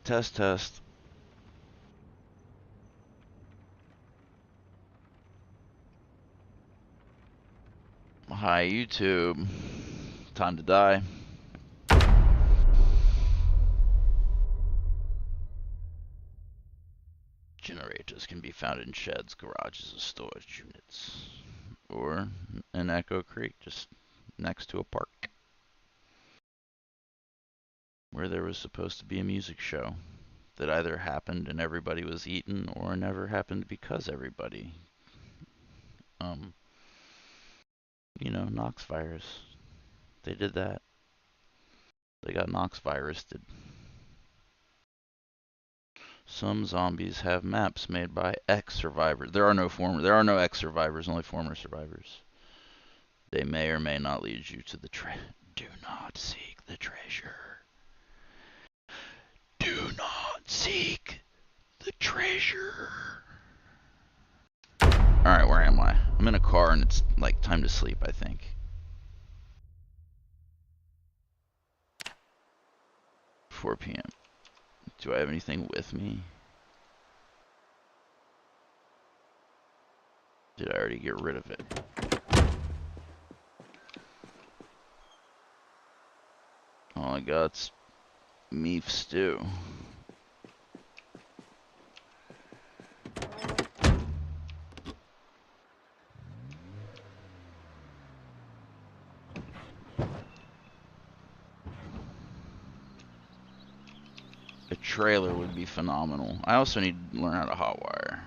Test, test. Hi, YouTube. Time to die. Generators can be found in sheds, garages, and storage units. Or in Echo Creek, just next to a park. Where there was supposed to be a music show that either happened and everybody was eaten, or never happened because everybody. You know, Nox virus. They did that. They got Nox virused. Some zombies have maps made by ex-survivors. There are no ex-survivors, only former survivors. They may or may not lead you to the Do not seek the treasure. Do not seek the treasure. Alright, where am I? I'm in a car and it's like time to sleep, I think. 4 p.m. Do I have anything with me? Did I already get rid of it? All I got's beef stew. A trailer would be phenomenal. I also need to learn how to hotwire.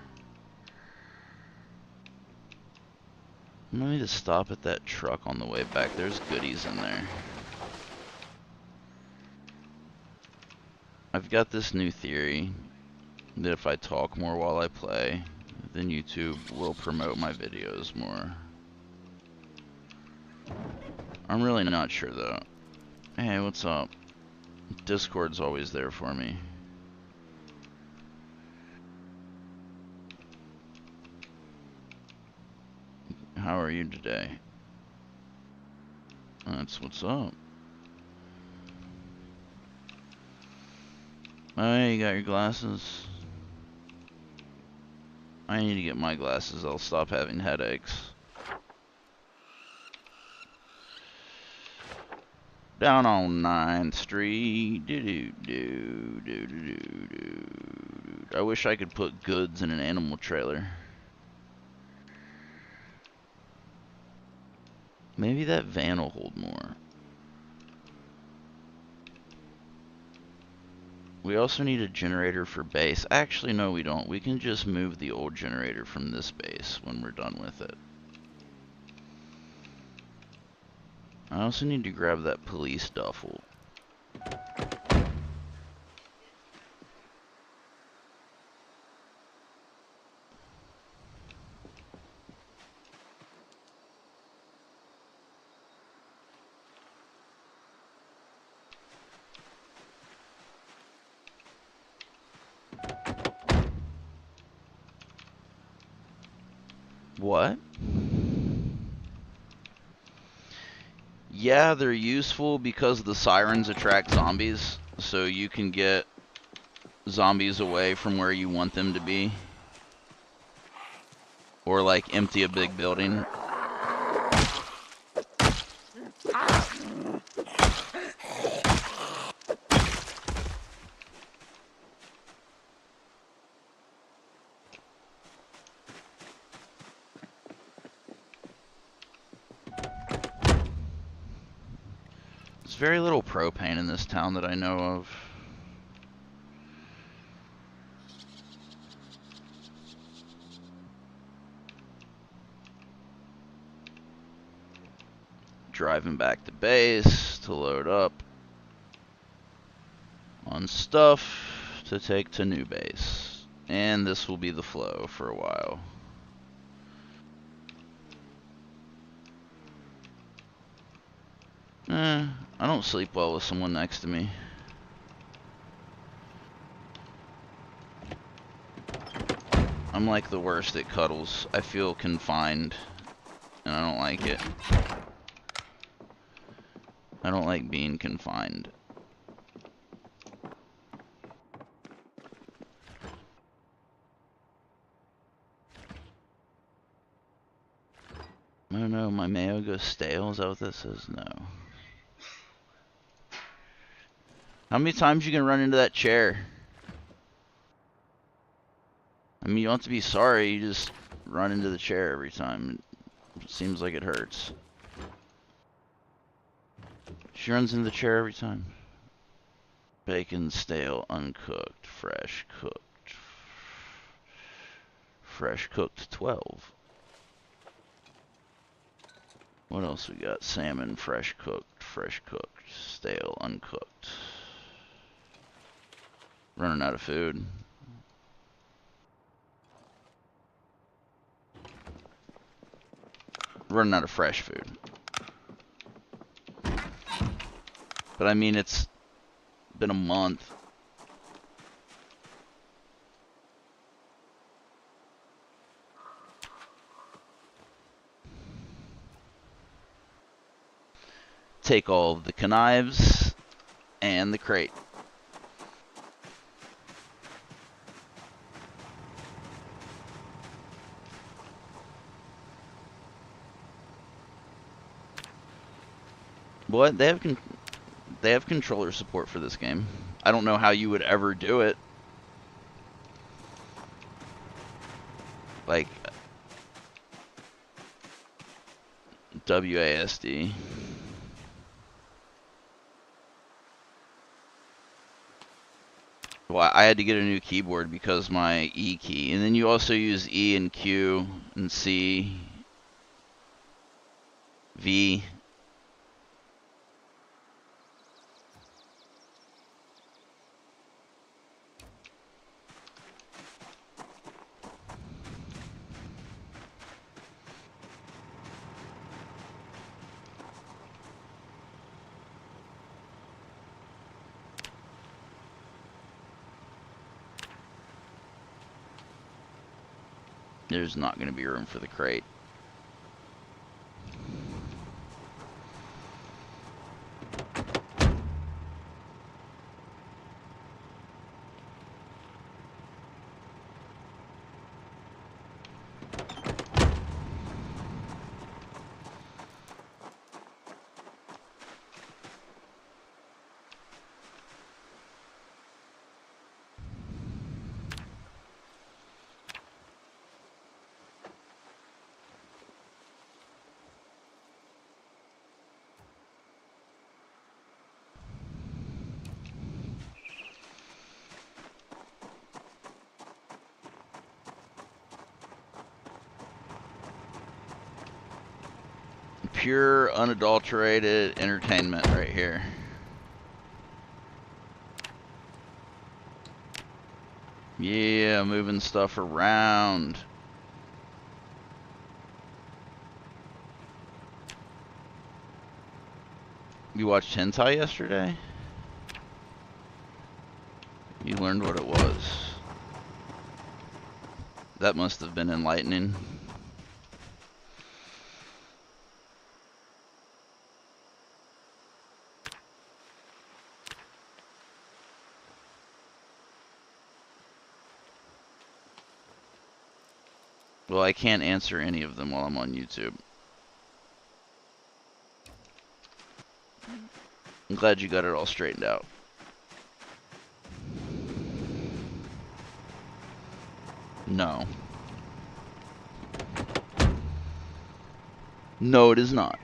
I need to stop at that truck on the way back. There's goodies in there. I've got this new theory that if I talk more while I play, then YouTube will promote my videos more. I'm really not sure though. Hey, what's up? Discord's always there for me. How are you today? That's what's up. Oh, yeah, you got your glasses? I need to get my glasses. I'll stop having headaches. Down on 9th Street. I wish I could put goods in an animal trailer. Maybe that van will hold more. We also need a generator for base. Actually, no, we don't. We can just move the old generator from this base when we're done with it. I also need to grab that police duffel. What? Yeah, they're useful because the sirens attract zombies, so you can get zombies away from where you want them to be. Or like empty a big building. There's very little propane in this town that I know of. Driving back to base to load up on stuff to take to new base. And this will be the flow for a while. I don't sleep well with someone next to me. I'm like the worst at cuddles. I feel confined, and I don't like it. I don't like being confined. my mayo go stale? Is that what that says? No. How many times you can run into that chair? I mean, you don't have to be sorry, you just run into the chair every time. It seems like it hurts. She runs into the chair every time. Bacon, stale, uncooked, fresh, cooked. Fresh cooked 12. What else we got? Salmon, fresh cooked, stale, uncooked. Running out of food. Running out of fresh food. But I mean, it's been a month. Take all of the knives and the crate. What? They have controller support for this game. I don't know how you would ever do it. Like WASD. Well, I had to get a new keyboard because my E key. And then you also use E and Q and C, V. There's not going to be room for the crate. Pure, unadulterated entertainment right here. Yeah, moving stuff around. You watched hentai yesterday? You learned what it was. That must have been enlightening. Well, I can't answer any of them while I'm on YouTube. I'm glad you got it all straightened out. No. No, it is not.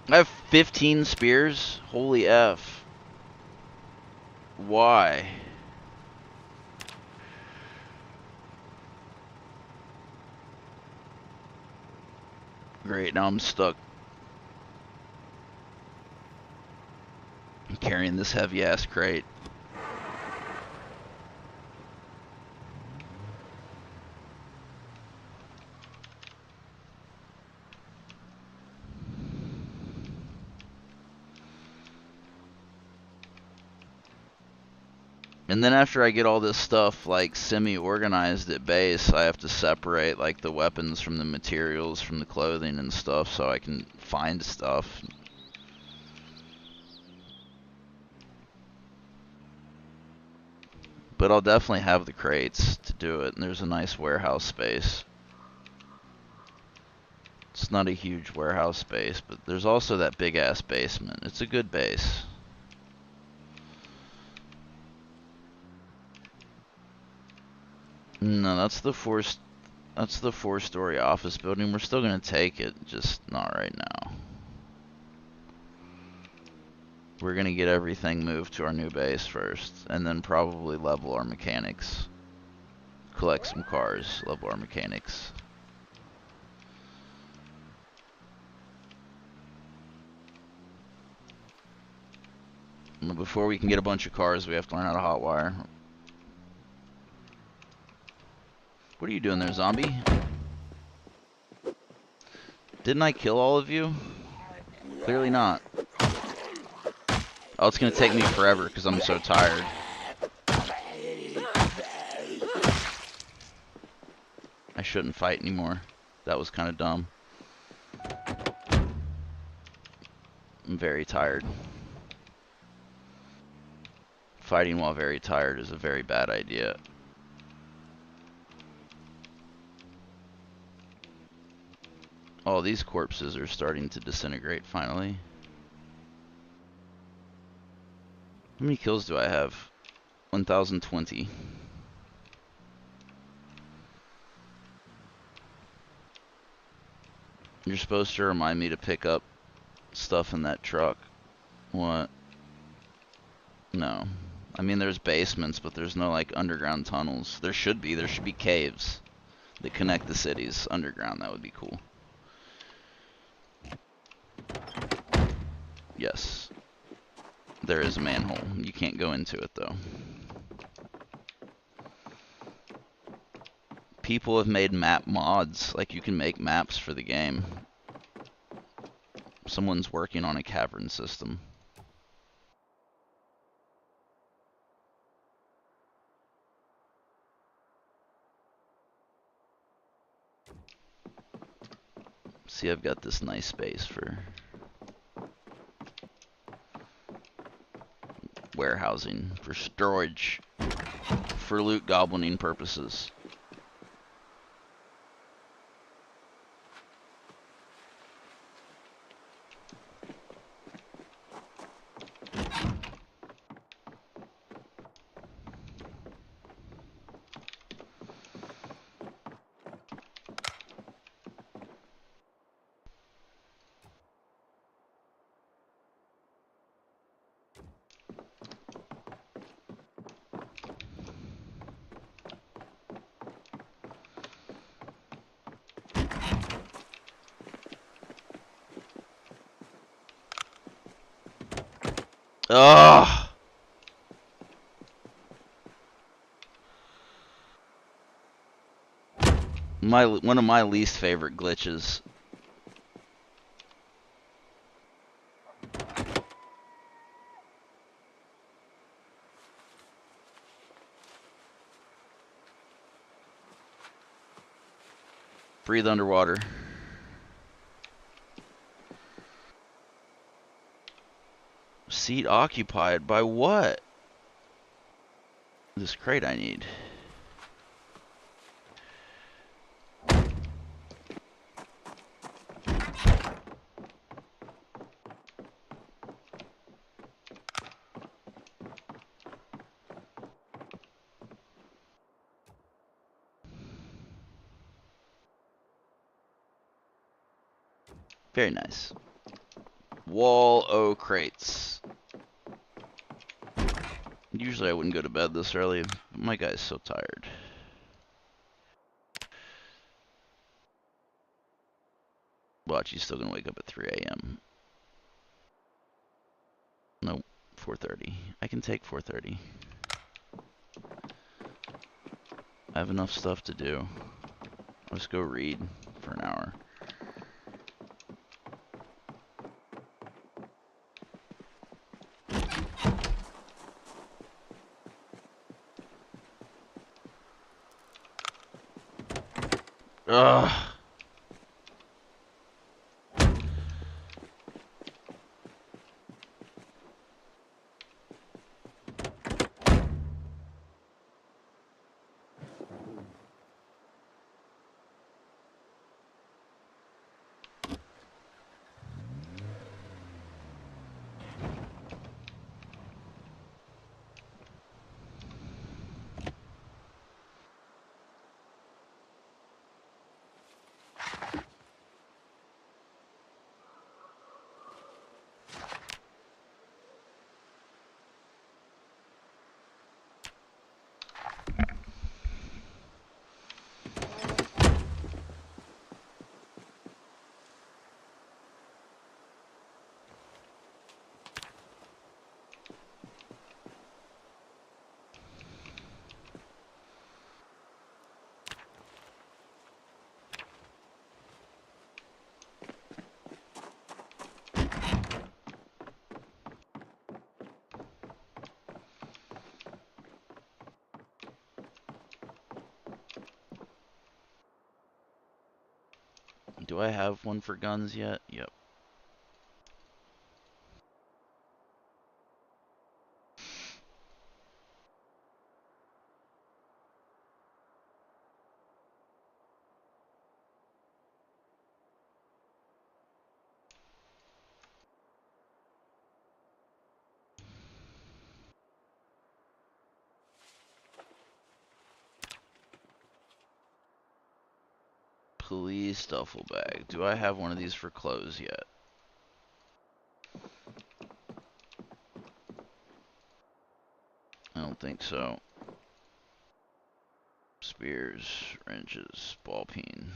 I have 15 spears? Holy F. Why? Great, now I'm stuck. I'm carrying this heavy ass crate. And then after I get all this stuff like semi-organized at base, I have to separate like the weapons from the materials from the clothing and stuff so I can find stuff. But I'll definitely have the crates to do it, and there's a nice warehouse space. It's not a huge warehouse space, but there's also that big-ass basement. It's a good base. No, that's the four-story office building. We're still gonna take it, just not right now. We're gonna get everything moved to our new base first, and then probably level our mechanics. Collect some cars, level our mechanics. Before we can get a bunch of cars, we have to learn how to hotwire. What are you doing there, zombie? Didn't I kill all of you? Clearly not. Oh, it's gonna take me forever because I'm so tired. I shouldn't fight anymore. That was kind of dumb. I'm very tired. Fighting while very tired is a very bad idea. Oh, these corpses are starting to disintegrate finally. How many kills do I have? 1,020. You're supposed to remind me to pick up stuff in that truck. What? No. I mean, there's basements, but there's no, like, underground tunnels. There should be. There should be caves that connect the cities underground. That would be cool. Yes. There is a manhole. You can't go into it, though. People have made map mods. Like, you can make maps for the game. Someone's working on a cavern system. See, I've got this nice space for warehousing, for storage, for loot goblining purposes. Ugh! One of my least favorite glitches. Breathe underwater. Seat occupied by what? This crate I need. Very nice. Wall O crates. Usually I wouldn't go to bed this early, but my guy's so tired. Watch, he's still gonna wake up at 3 a.m. Nope, 4:30. I can take 4:30. I have enough stuff to do. Let's go read for an hour. Ugh. Do I have one for guns yet? Yep. Police duffel bag. Do I have one of these for clothes yet? I don't think so. Spears, wrenches, ball peen.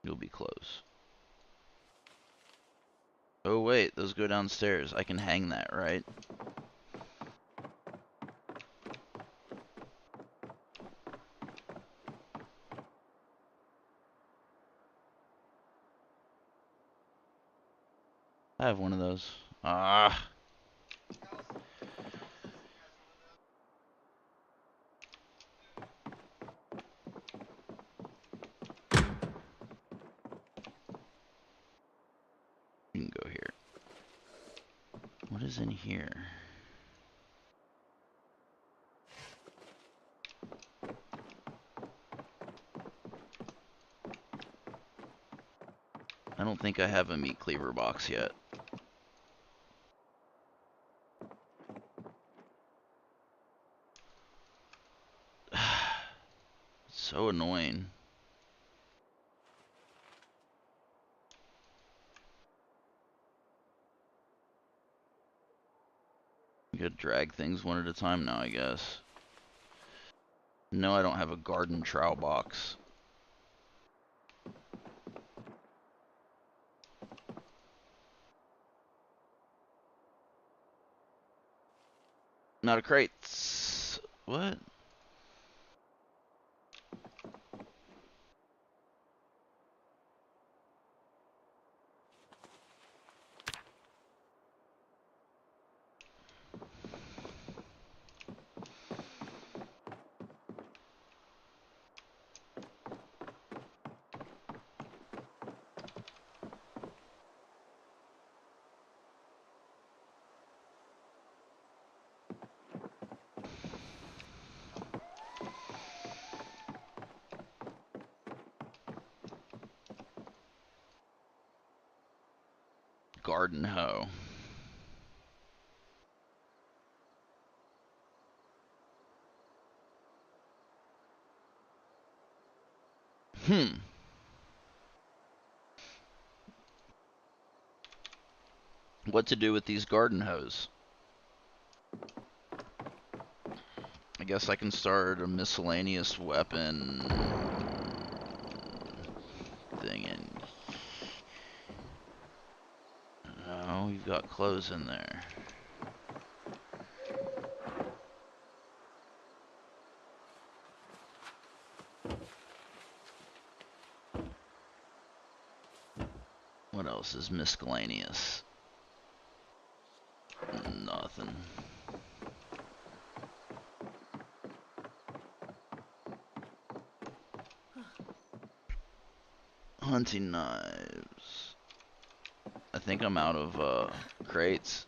You'll be close. Oh wait, those go downstairs. I can hang that, right? I have one of those. Ah. You can go here. What is in here? I don't think I have a meat cleaver box yet. So annoying. You gotta drag things one at a time now, I guess. No, I don't have a garden trowel box. Not a crate. What? Garden hoe. What to do with these garden hoes? I guess I can start a miscellaneous weapon thing in. Oh, you've got clothes in there. What else is miscellaneous? Nothing. Hunting knives. I think I'm out of crates.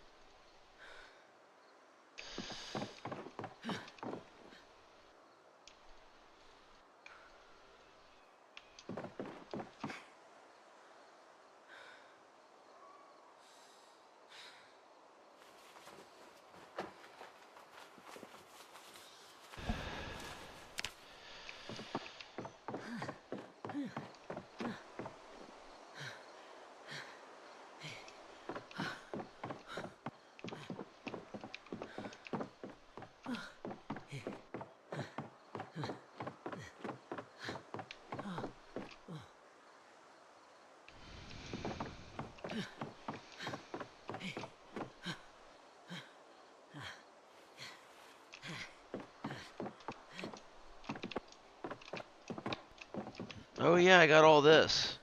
Oh yeah, I got all this.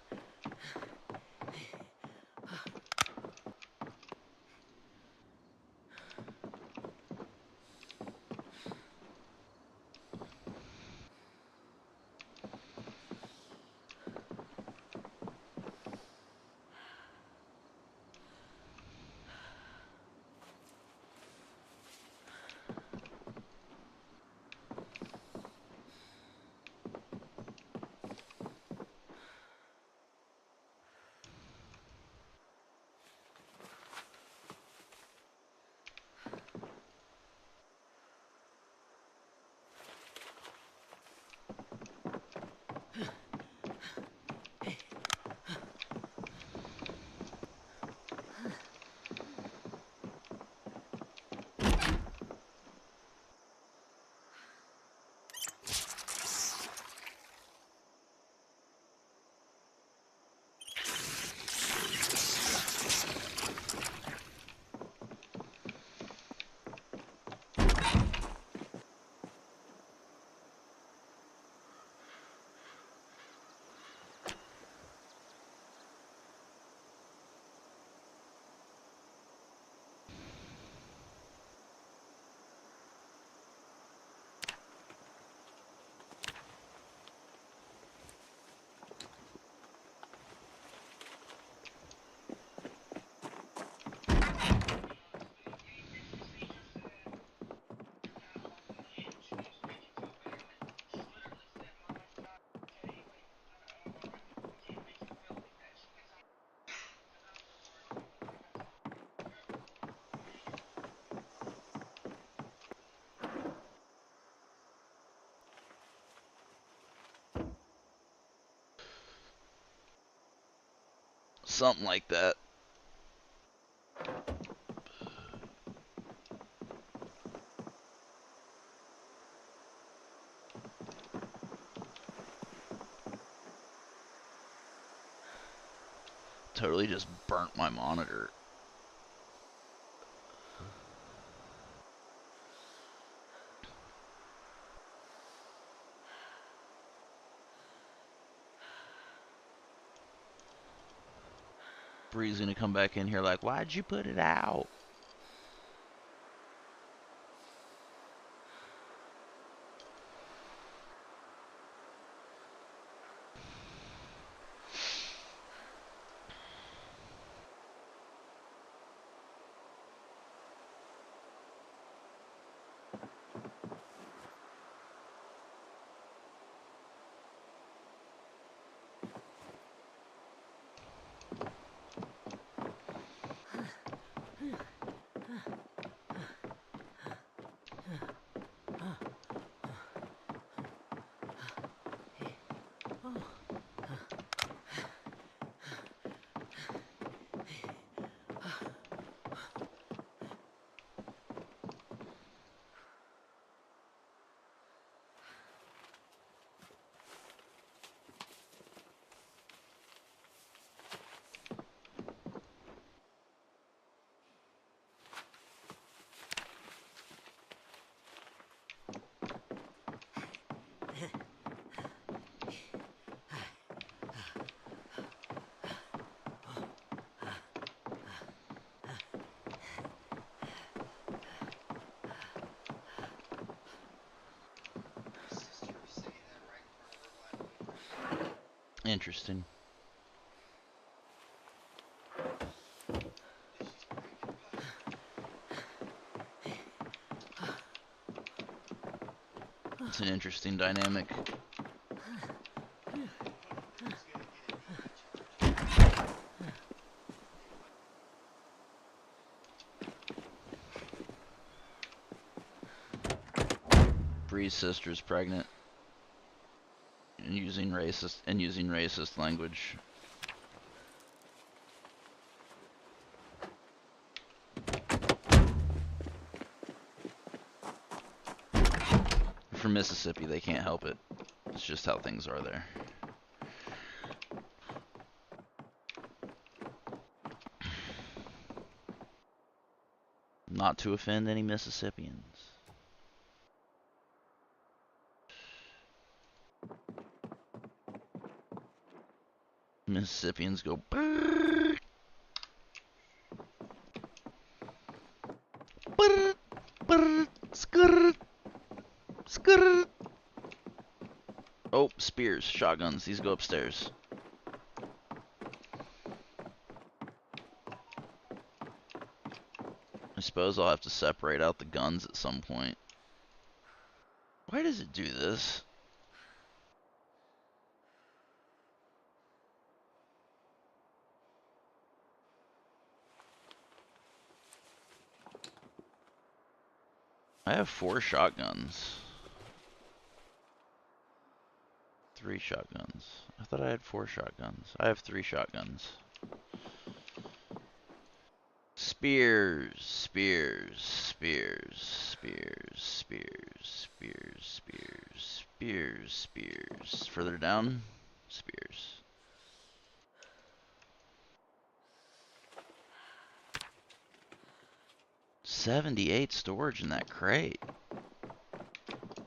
Something like that. Totally just burnt my monitor. Bree's gonna come back in here like, why'd you put it out? Interesting. It's an interesting dynamic. Bree's sister's pregnant and using racist language. From Mississippi, they can't help it. It's just how things are there. Not to offend any Mississippians. Mississippians go brrr, brrr, brrr, skrrr, skrrr. Oh, spears, shotguns. These go upstairs. I suppose I'll have to separate out the guns at some point. Why does it do this? I have 4 shotguns. 3 shotguns. I thought I had 4 shotguns. I have 3 shotguns. Spears, spears, spears, spears, spears, spears, spears, spears, spears. Further down, spears. $78 storage in that crate.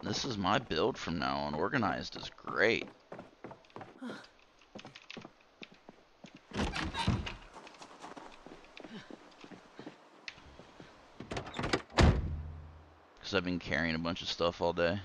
This is my build from now on. Organized is great. Because I've been carrying a bunch of stuff all day.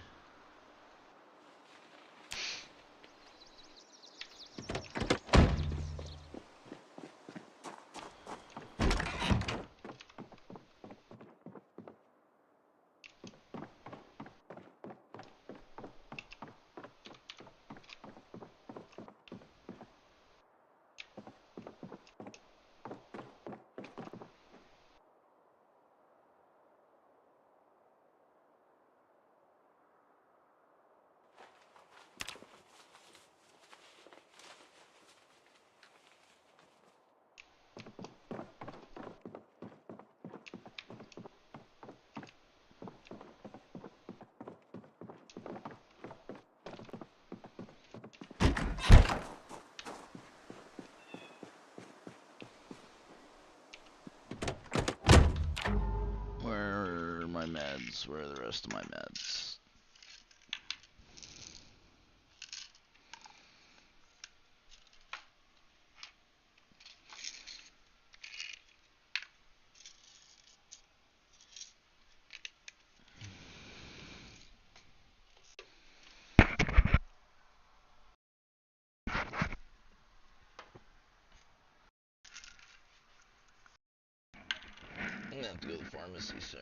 meds. Where are the rest of my meds? I'm gonna have to go to the pharmacy soon.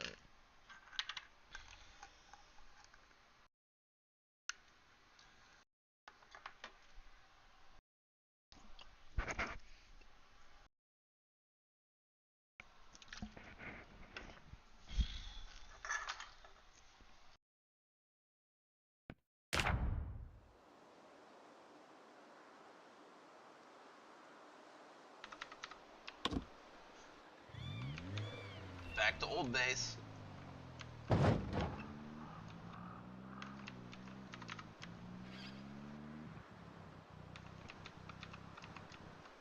Back to old days.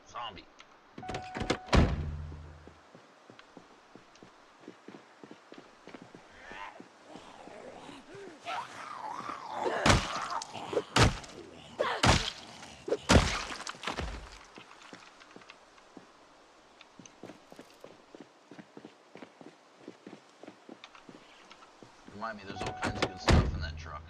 Zombie. Remind me, there's all kinds of good stuff in that truck.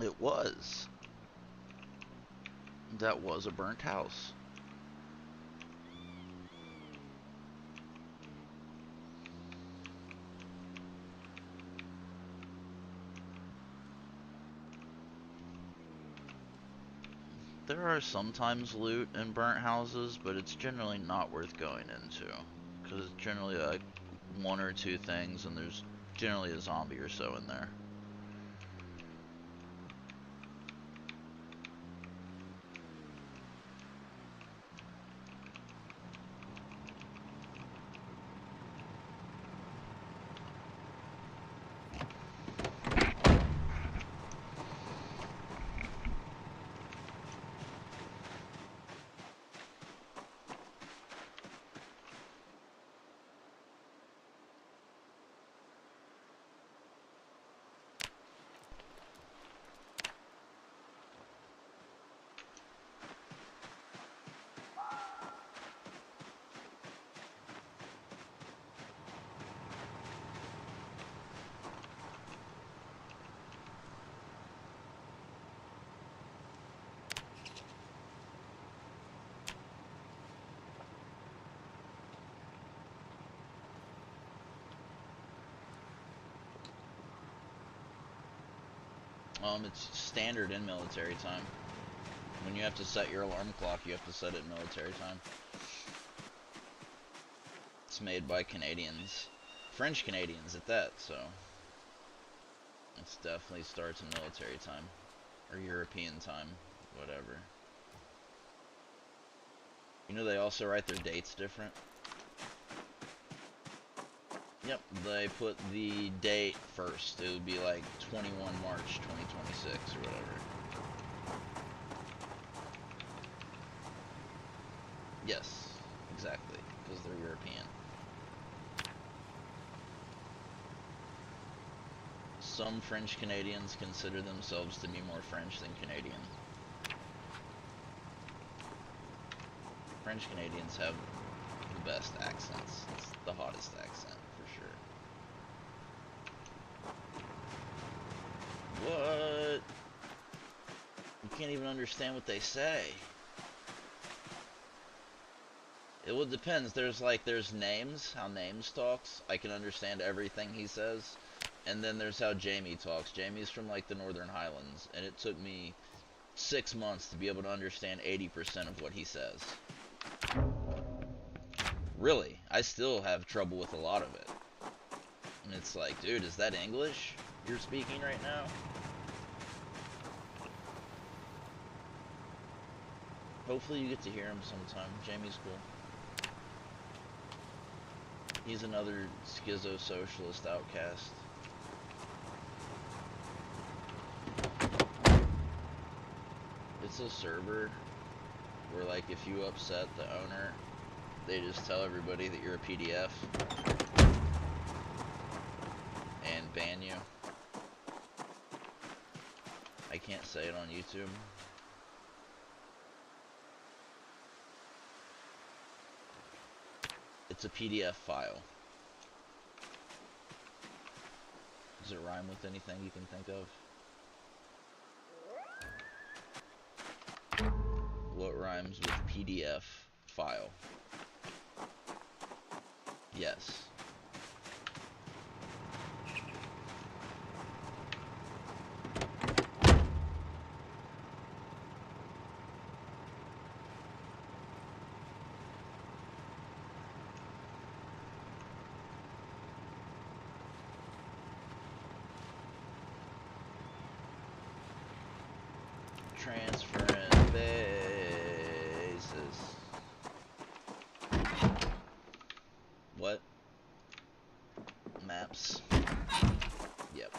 It was. That was a burnt house. There are sometimes loot in burnt houses, but it's generally not worth going into. Because it's generally like one or two things, and there's generally a zombie or so in there. It's standard in military time. When you have to set your alarm clock, you have to set it in military time. It's made by Canadians. French Canadians at that, so it definitely starts in military time. Or European time, whatever. You know they also write their dates different? Yep, they put the date first. It would be like 21 March 2026 or whatever. Yes, exactly, because they're European. Some French Canadians consider themselves to be more French than Canadian. French Canadians have the best accents. It's the hottest accent, for sure. What? You can't even understand what they say. It depends. There's names, how Names talks. I can understand everything he says. And then there's how Jamie talks. Jamie's from like the Northern Highlands, and it took me 6 months to be able to understand 80% of what he says. Really, I still have trouble with a lot of it. And it's like, dude, is that English you're speaking right now? Hopefully you get to hear him sometime. Jamie's cool. He's another schizo-socialist outcast. It's a server where, like, if you upset the owner, they just tell everybody that you're a PDF and ban you. I can't say it on YouTube. It's a PDF file. Does it rhyme with anything you can think of? What rhymes with PDF file? Yes. Transferring bases. What? Maps? Yep.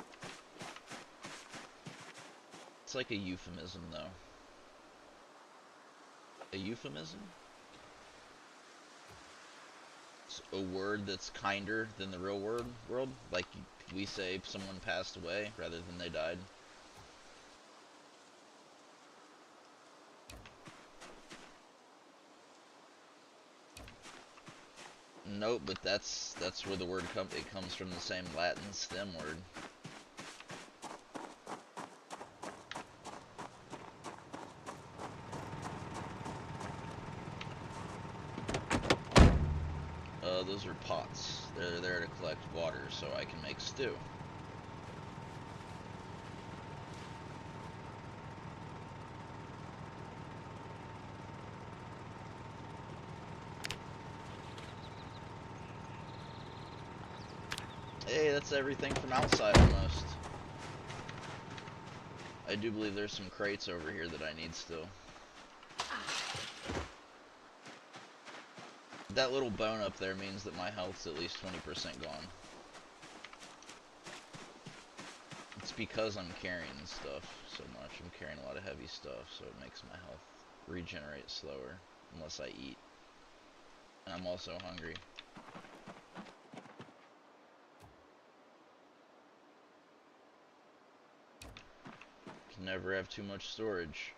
It's like a euphemism, though. A euphemism? It's a word that's kinder than the real world. Like we say someone passed away rather than they died. Nope, but that's where the word it comes from, the same Latin stem word. Those are pots. They're there to collect water so I can make stew. Hey, that's everything from outside almost. I do believe there's some crates over here that I need still. That little bone up there means that my health's at least 20% gone. It's because I'm carrying stuff so much. I'm carrying a lot of heavy stuff, so it makes my health regenerate slower unless I eat. And I'm also hungry. Can never have too much storage.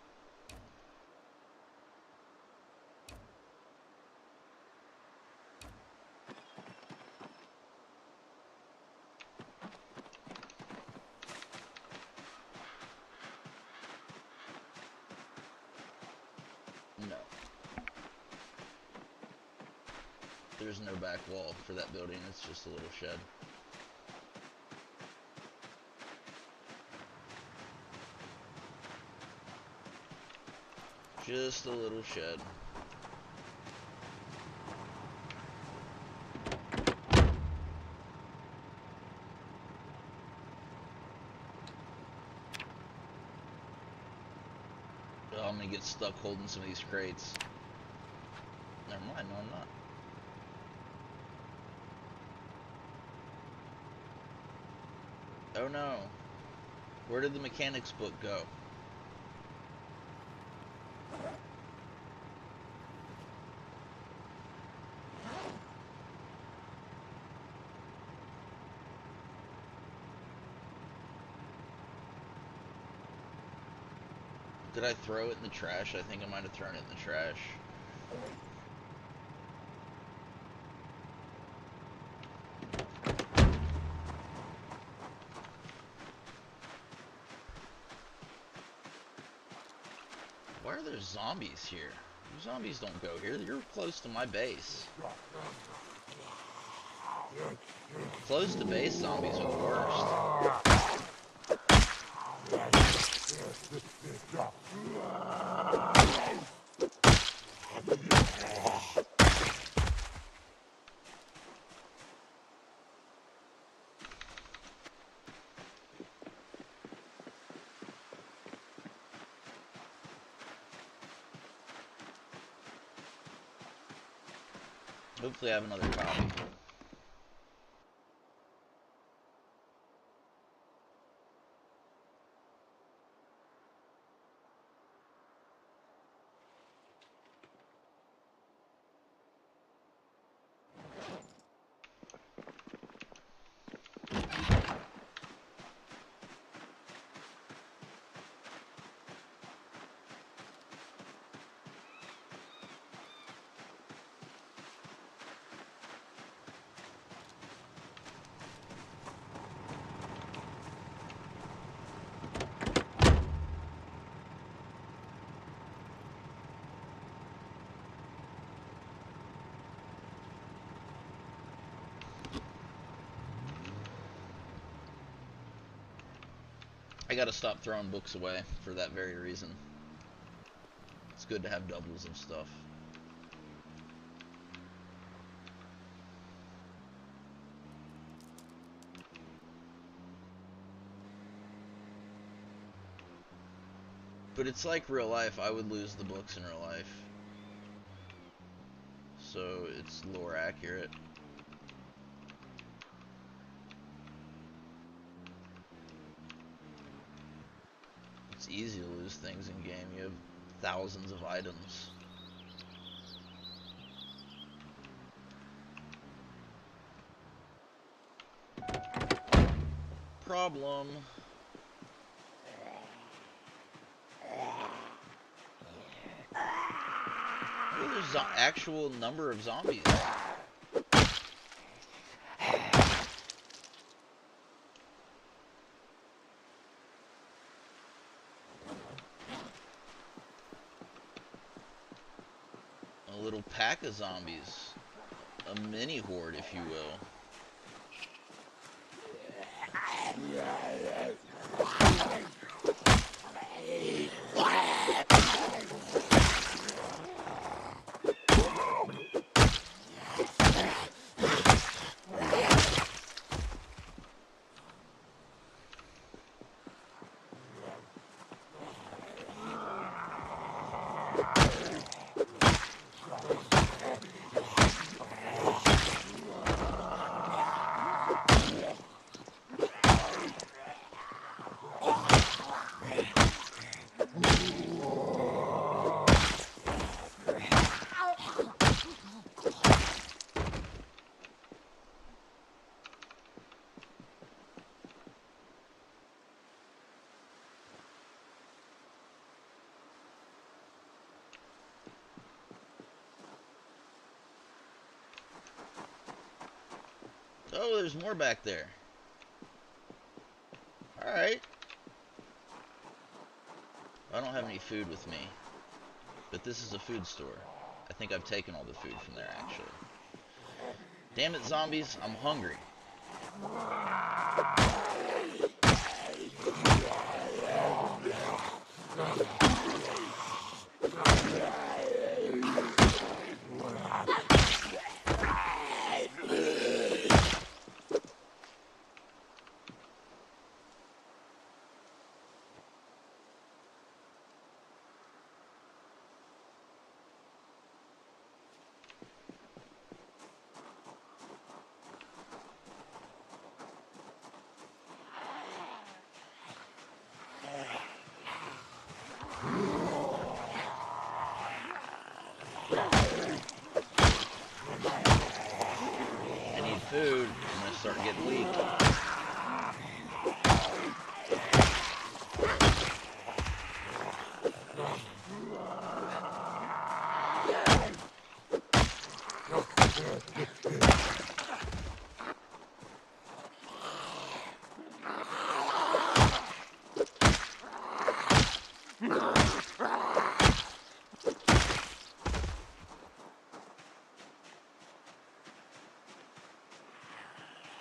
No. There's no back wall for that building, it's just a little shed. Just a little shed. Oh, I'm gonna get stuck holding some of these crates. Never mind, no I'm not. Oh no. Where did the mechanics book go? Did I throw it in the trash? I think I might have thrown it in the trash. Why are there zombies here? You zombies don't go here. You're close to my base. Close to base zombies are the worst. Hopefully I have another copy. I gotta stop throwing books away for that very reason. It's good to have doubles of stuff. But it's like real life. I would lose the books in real life. So it's lore accurate. It's easy to lose things in game. You have thousands of items. Problem. Look, there's an actual number of zombies. A little pack of zombies. A mini horde, if you will. Oh, there's more back there. Alright. I don't have any food with me. But this is a food store. I think I've taken all the food from there, actually. Damn it, zombies. I'm hungry. starting to get weak.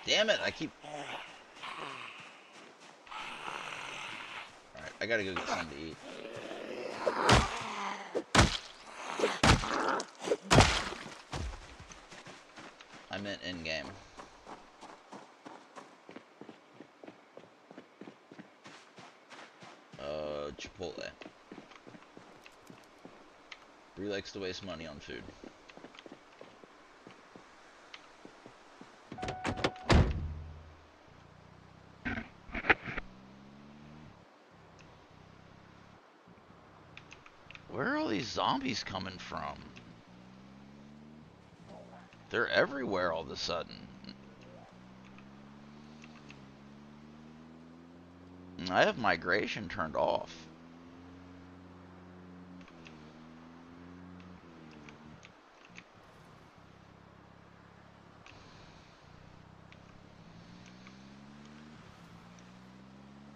Damn it, I keep... Alright, I gotta go get something to eat. I meant in-game. Chipotle. Bree likes to waste money on food. Where are all these zombies coming from? They're everywhere all of a sudden. I have migration turned off.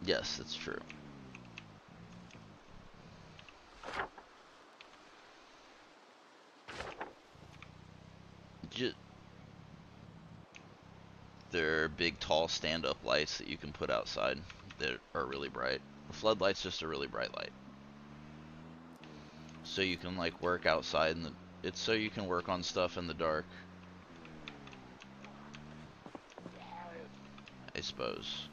Yes, that's true. They're big, tall, stand-up lights that you can put outside that are really bright. The floodlight's just a really bright light. So you can, like, work outside in the... It's so you can work on stuff in the dark. I suppose.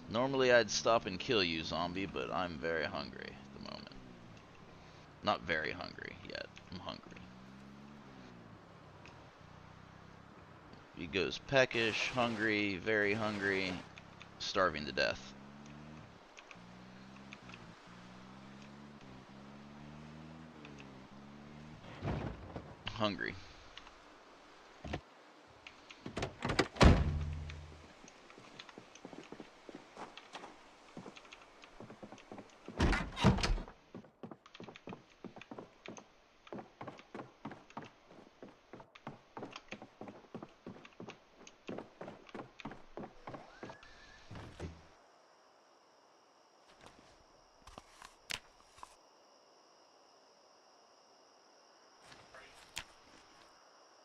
Normally I'd stop and kill you, zombie, but I'm very hungry at the moment. Not very hungry yet. I'm hungry. He goes peckish, hungry, very hungry, starving to death. Hungry.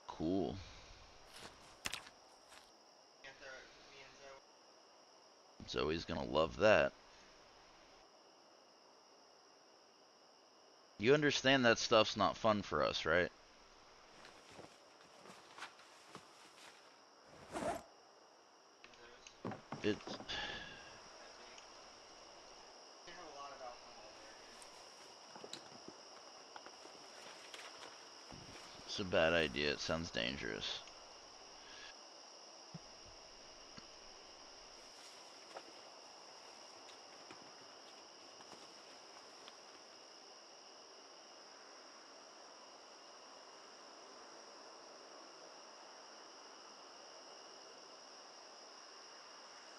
Cool. Zoe's gonna love that. You understand that stuff's not fun for us, right? It's... It's a bad idea. It sounds dangerous.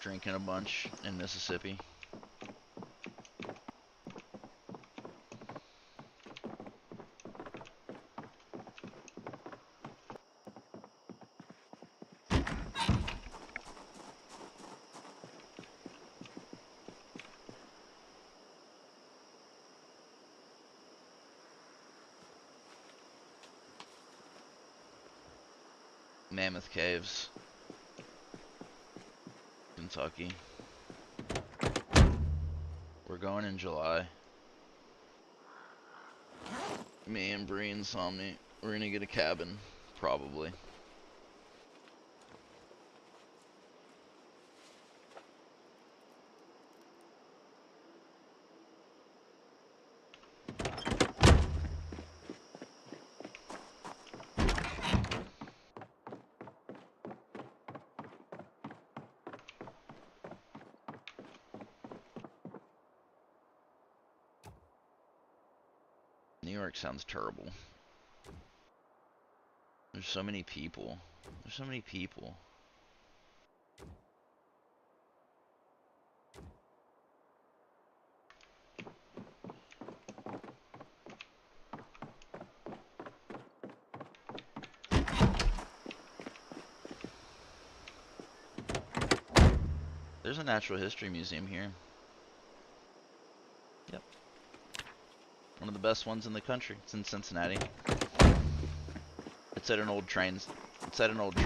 Drinking a bunch in Mississippi. Mammoth Caves, Kentucky. We're going in July. Me and Bree and Somni. We're gonna get a cabin, probably. New York sounds terrible. There's so many people. There's so many people. There's a natural history museum here. Yep. One of the best ones in the country. It's in Cincinnati. It's at an old train. It's at an old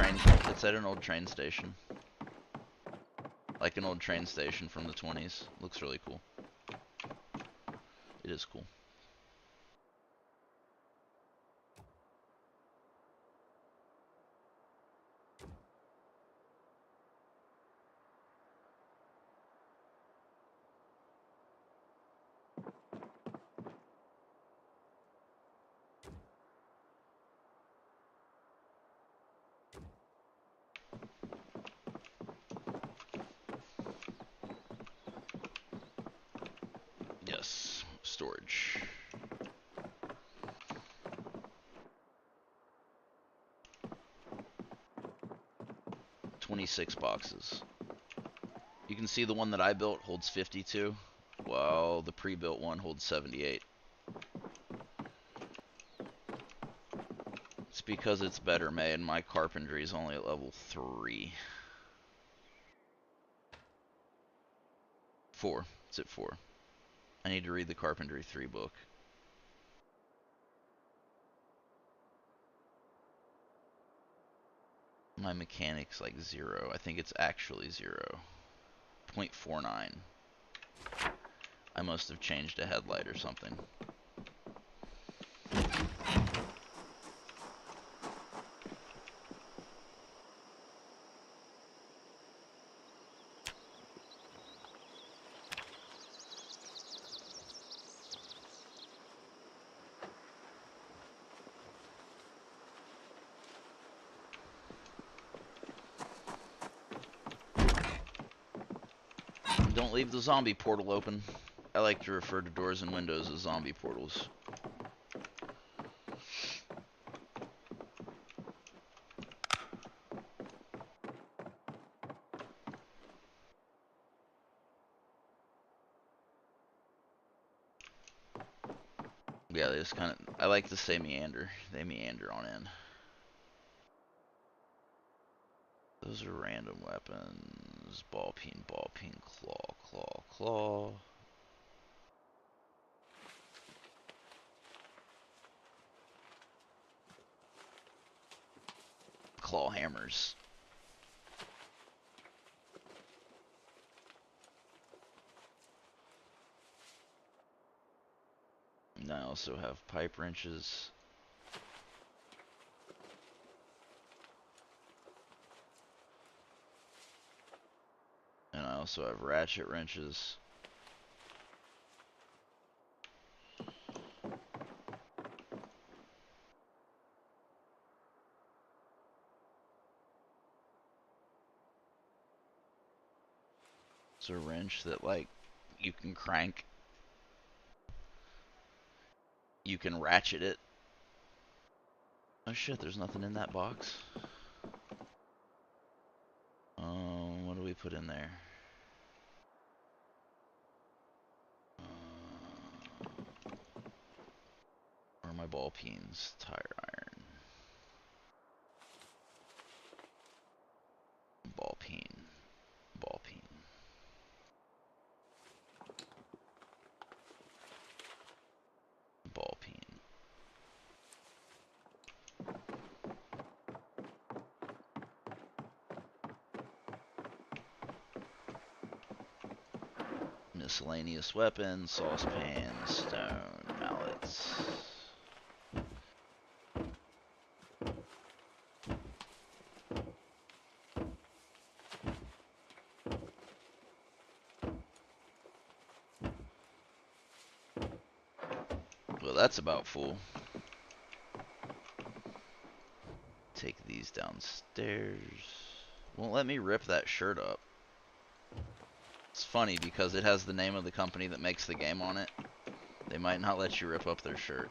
train station. Like an old train station from the 20s. Looks really cool. It is cool. Yes. Storage. 26 boxes. You can see the one that I built holds 52, while the pre-built one holds 78. It's because it's better made. My carpentry is only at level 3. 4. It's at 4. I need to read the Carpentry 3 book. My mechanic's like 0. I think it's actually 0. 0.49. I must have changed a headlight or something. Don't leave the zombie portal open. I like to refer to doors and windows as zombie portals. Yeah, they just kind of, I like to say meander. They meander on in. Those are random weapons. Ball peen, claw, claw, claw. Claw hammers. And I also have pipe wrenches. And I also have ratchet wrenches. It's a wrench that, like, you can crank. You can ratchet it. Oh shit, there's nothing in that box. What do we put in there? Where are my ball peens? Tire iron. Ball peen. Ball peen. Ball peen. Miscellaneous weapons, saucepans, stone, mallets. Well, that's about full. Take these downstairs. Won't let me rip that shirt up. It's funny because it has the name of the company that makes the game on it. They might not let you rip up their shirt.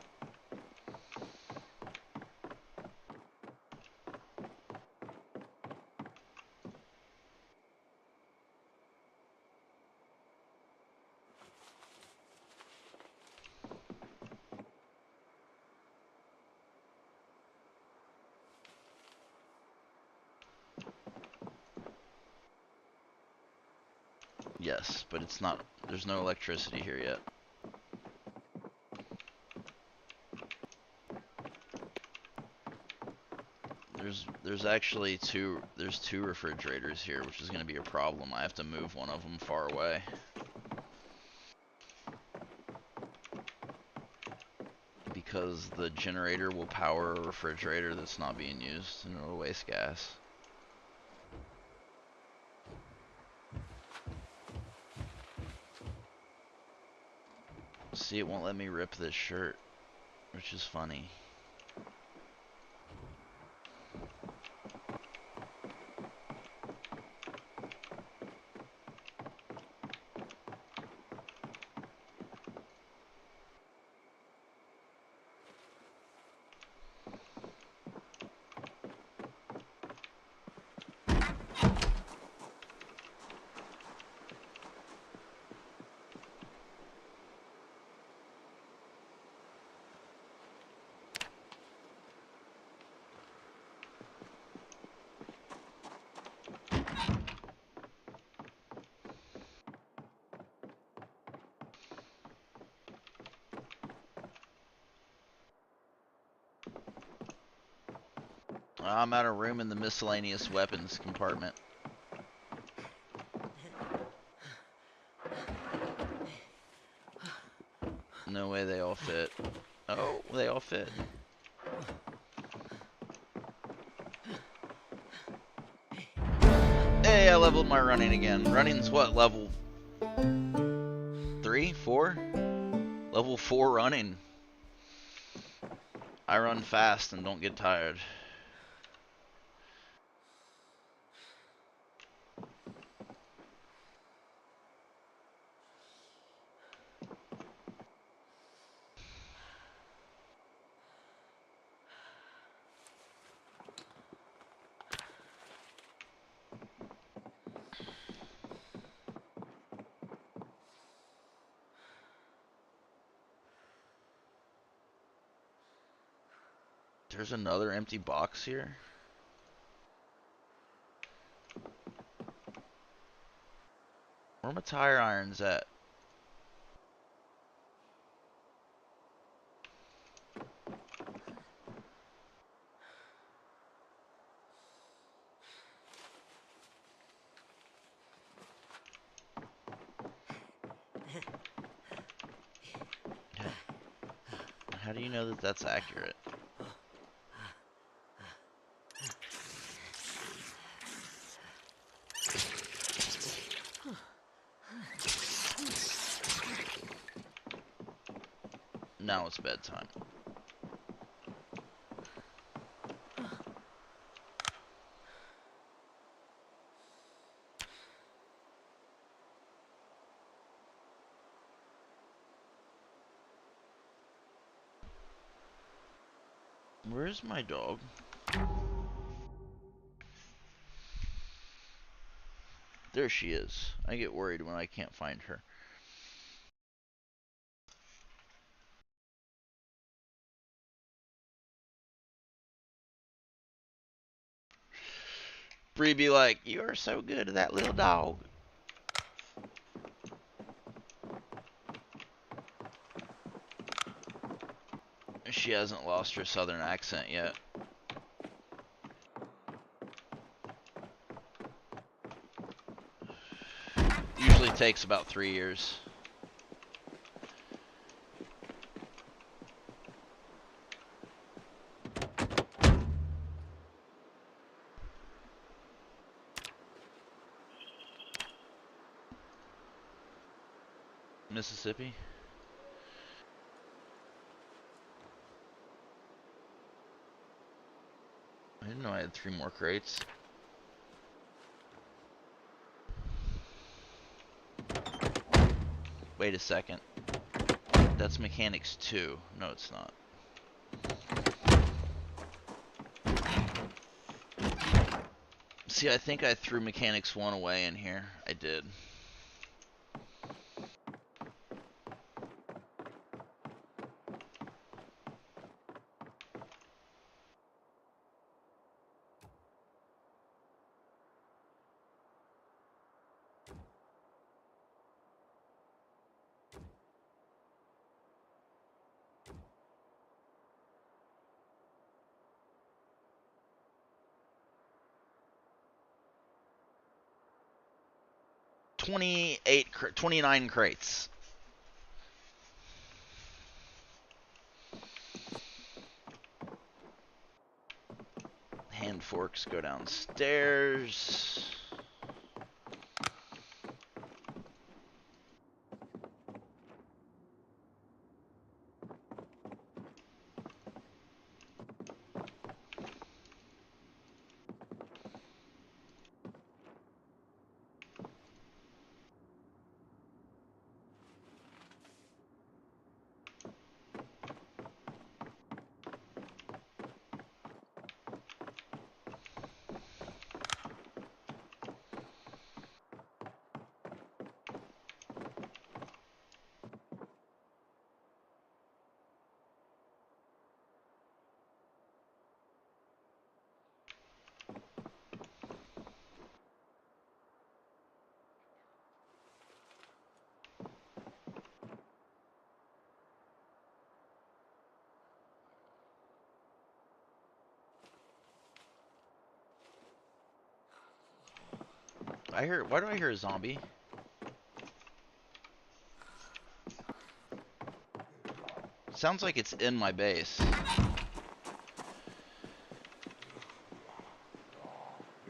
Yes, but it's not. There's no electricity here yet. There's actually two refrigerators here, which is going to be a problem. I have to move one of them far away. Because the generator will power a refrigerator that's not being used, and it'll waste gas. See, it won't let me rip this shirt, which is funny. I'm out of room in the miscellaneous weapons compartment. No way they all fit. Oh, they all fit. Hey, I leveled my running again. Running's what, level 3, 4? Level 4 running. I run fast and don't get tired. There's another empty box here. Where are my tire irons at? How do you know that that's accurate? Now it's bedtime. Where's my dog? There she is. I get worried when I can't find her. Bree be like, you are so good at that little dog. She hasn't lost her southern accent yet. Usually takes about 3 years. Mississippi? I didn't know I had 3 more crates. Wait a second. That's Mechanics 2. No, it's not. See, I think I threw Mechanics 1 away in here. I did. 29 crates. Hand forks go downstairs. Why do I hear a zombie? Sounds like it's in my base.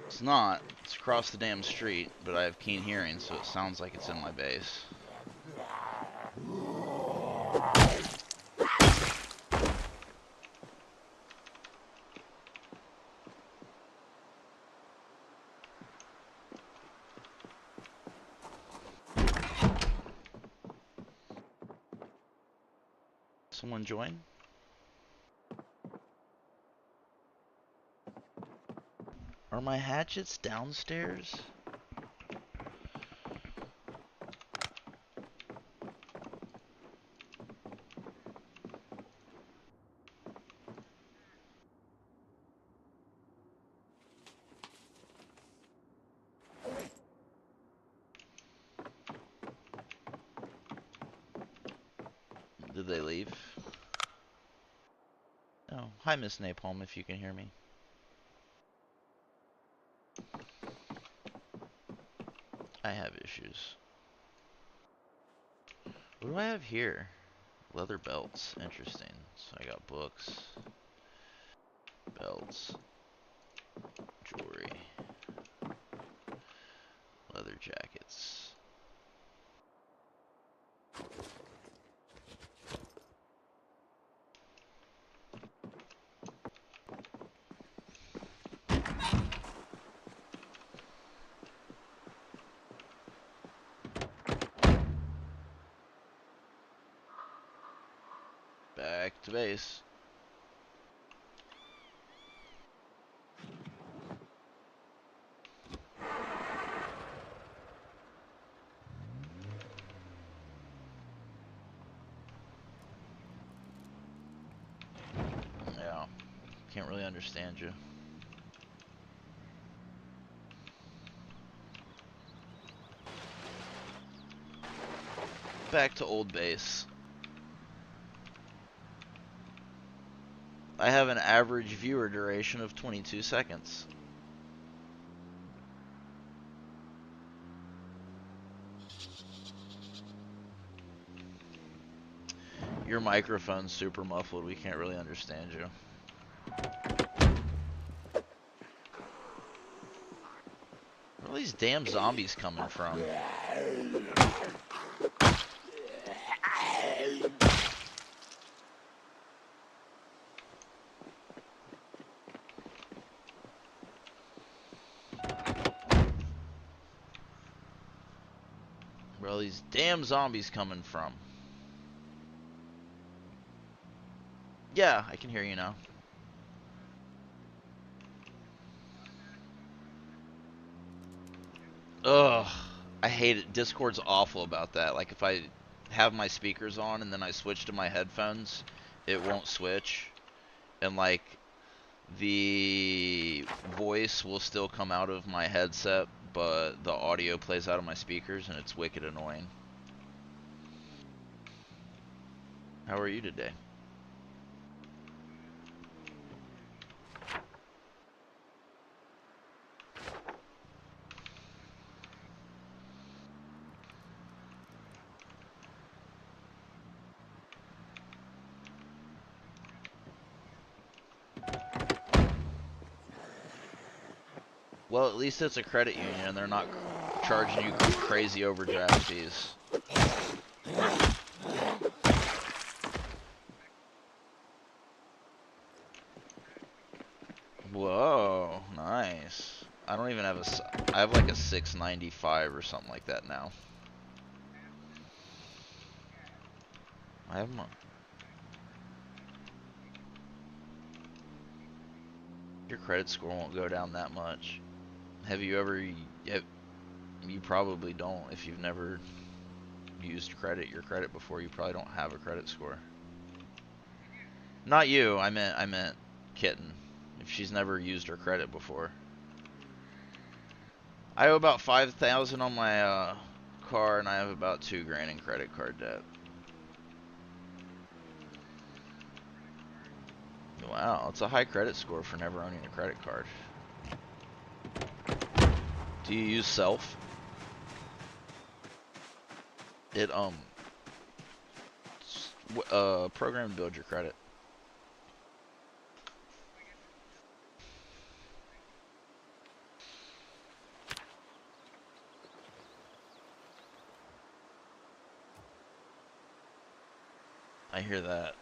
It's not. It's across the damn street, but I have keen hearing, so it sounds like it's in my base. Someone join? Are my hatchets downstairs? Did they leave? Oh, hi Miss Napalm, if you can hear me. I have issues. What do I have here? Leather belts. Interesting. So I got books, belts, jewelry, leather jackets. Back to base. Yeah, can't really understand you. Back to old base. I have an average viewer duration of 22 seconds. Your microphone's super muffled. We can't really understand you. Where are all these damn zombies coming from? Where are all these damn zombies coming from? Yeah, I can hear you now. Ugh, I hate it. Discord's awful about that. Like, if I have my speakers on and then I switch to my headphones, it won't switch. And, like, the voice will still come out of my headset, but the audio plays out of my speakers, and it's wicked annoying. How are you today? Well, at least it's a credit union and they're not charging you crazy overdraft fees. Whoa, nice. I don't even have I have like a 695 or something like that now. I have your credit score won't go down that much. Have you ever, you probably don't. If you've never used your credit before, you probably don't have a credit score. Not you, I meant Kitten. If she's never used her credit before. I owe about 5,000 on my car, and I have about 2 grand in credit card debt. Wow, it's a high credit score for never owning a credit card. Do you use Self? It program to build your credit. I hear that.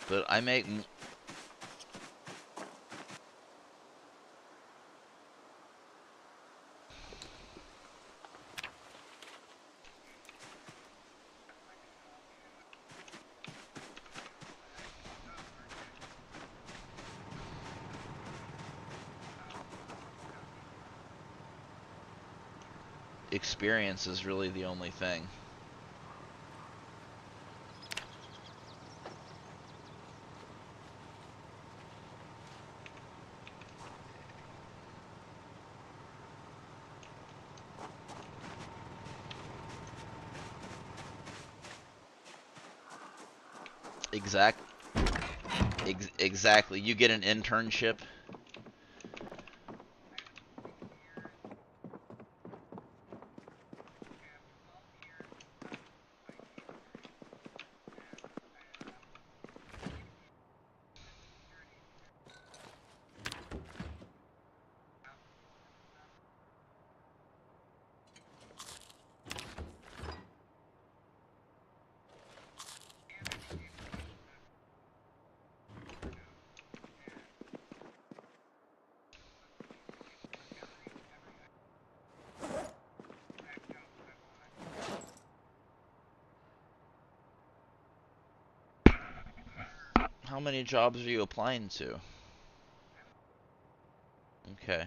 But I make experience is really the only thing. Exactly. You get an internship. How many jobs are you applying to? Okay.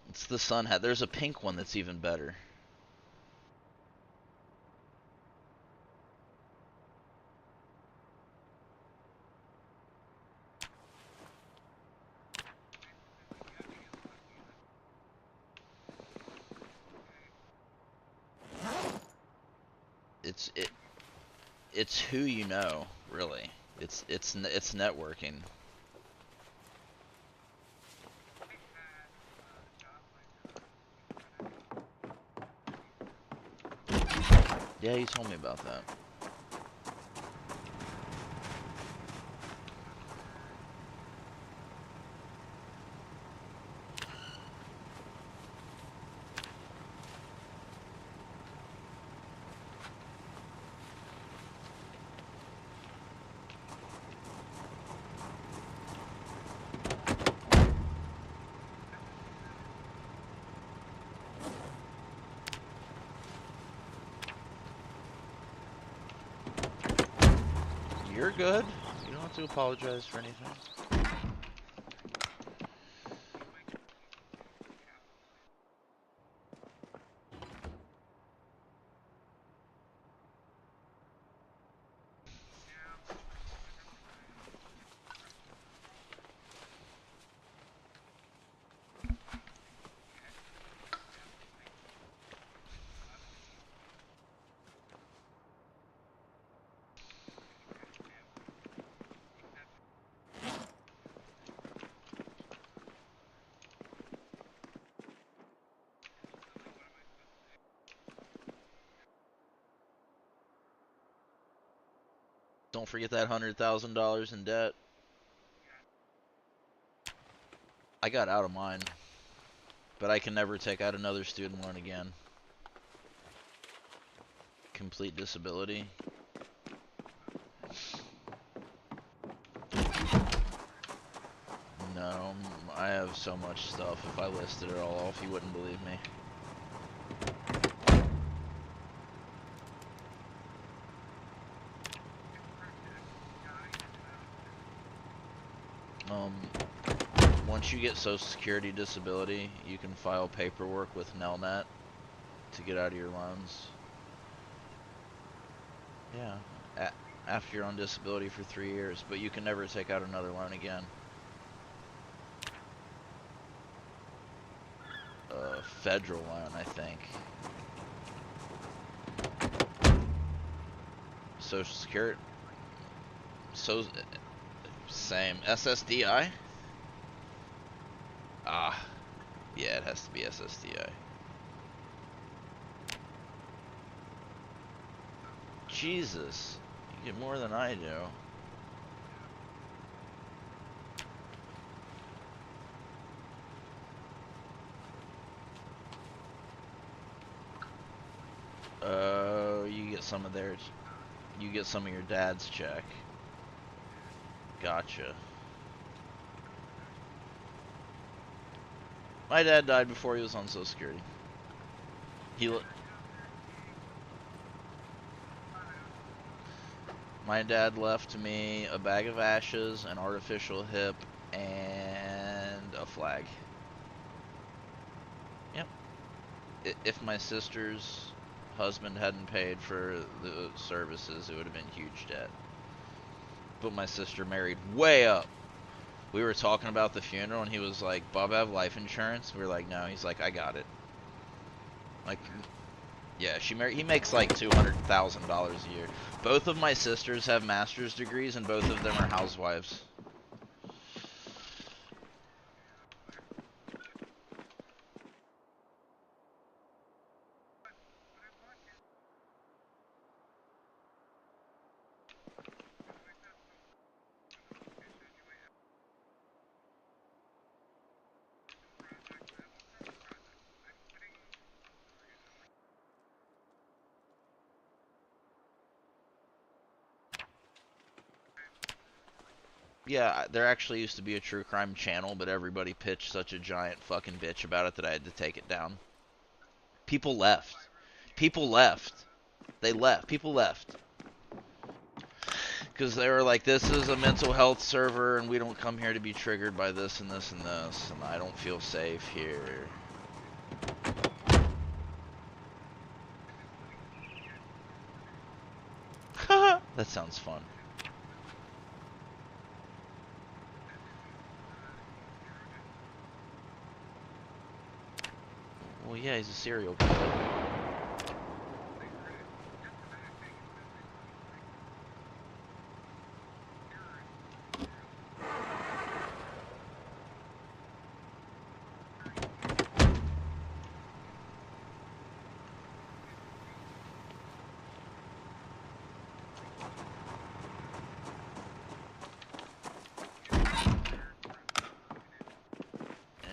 It's the sun hat. There's a pink one that's even better. It's who you know, really. It's networking. Yeah, you told me about that. You're good. You don't have to apologize for anything. don't forget that $100,000 in debt. I got out of mine, but I can never take out another student loan again. Complete disability. No, I have so much stuff. If I listed it all off, you wouldn't believe me. Once you get Social Security disability, you can file paperwork with Nelnet to get out of your loans. Yeah, after you're on disability for 3 years, but you can never take out another loan again. Federal loan, I think. Social Security. So, same. SSDI? Ah, yeah, it has to be SSDI. Jesus, you get more than I do. You get some of theirs. You get some of your dad's check. Gotcha. My dad died before he was on Social Security. My dad left me a bag of ashes, an artificial hip, and a flag. Yep. If my sister's husband hadn't paid for the services, it would have been huge debt. But my sister married way up. We were talking about the funeral, and he was like, "Bob, have life insurance?" We were like, "No." He's like, "I got it." Like, yeah, he makes like $200,000 a year. Both of my sisters have master's degrees, and both of them are housewives. Yeah, there actually used to be a true crime channel, but everybody pitched such a giant fucking bitch about it that I had to take it down. People left. People left. They left. People left. Because they were like, this is a mental health server, and we don't come here to be triggered by this and this and this, and I don't feel safe here. That sounds fun. Well, yeah, he's a serial killer.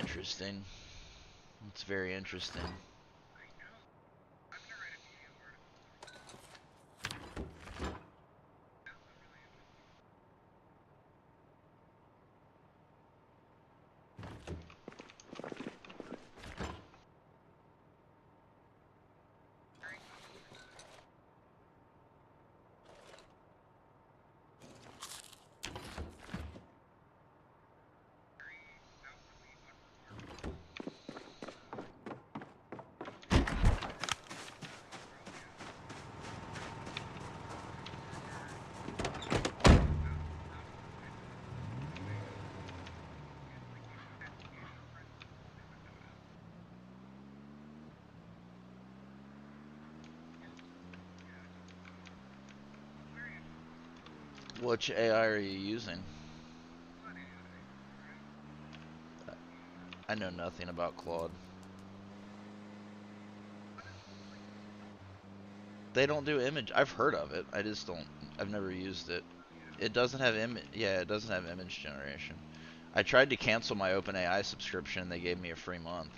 Interesting. It's very interesting. Which AI are you using? I know nothing about Claude. They don't do image. I've heard of it. I just don't. I've never used it. It doesn't have yeah, it doesn't have image generation. I tried to cancel my OpenAI subscription. They gave me a free month.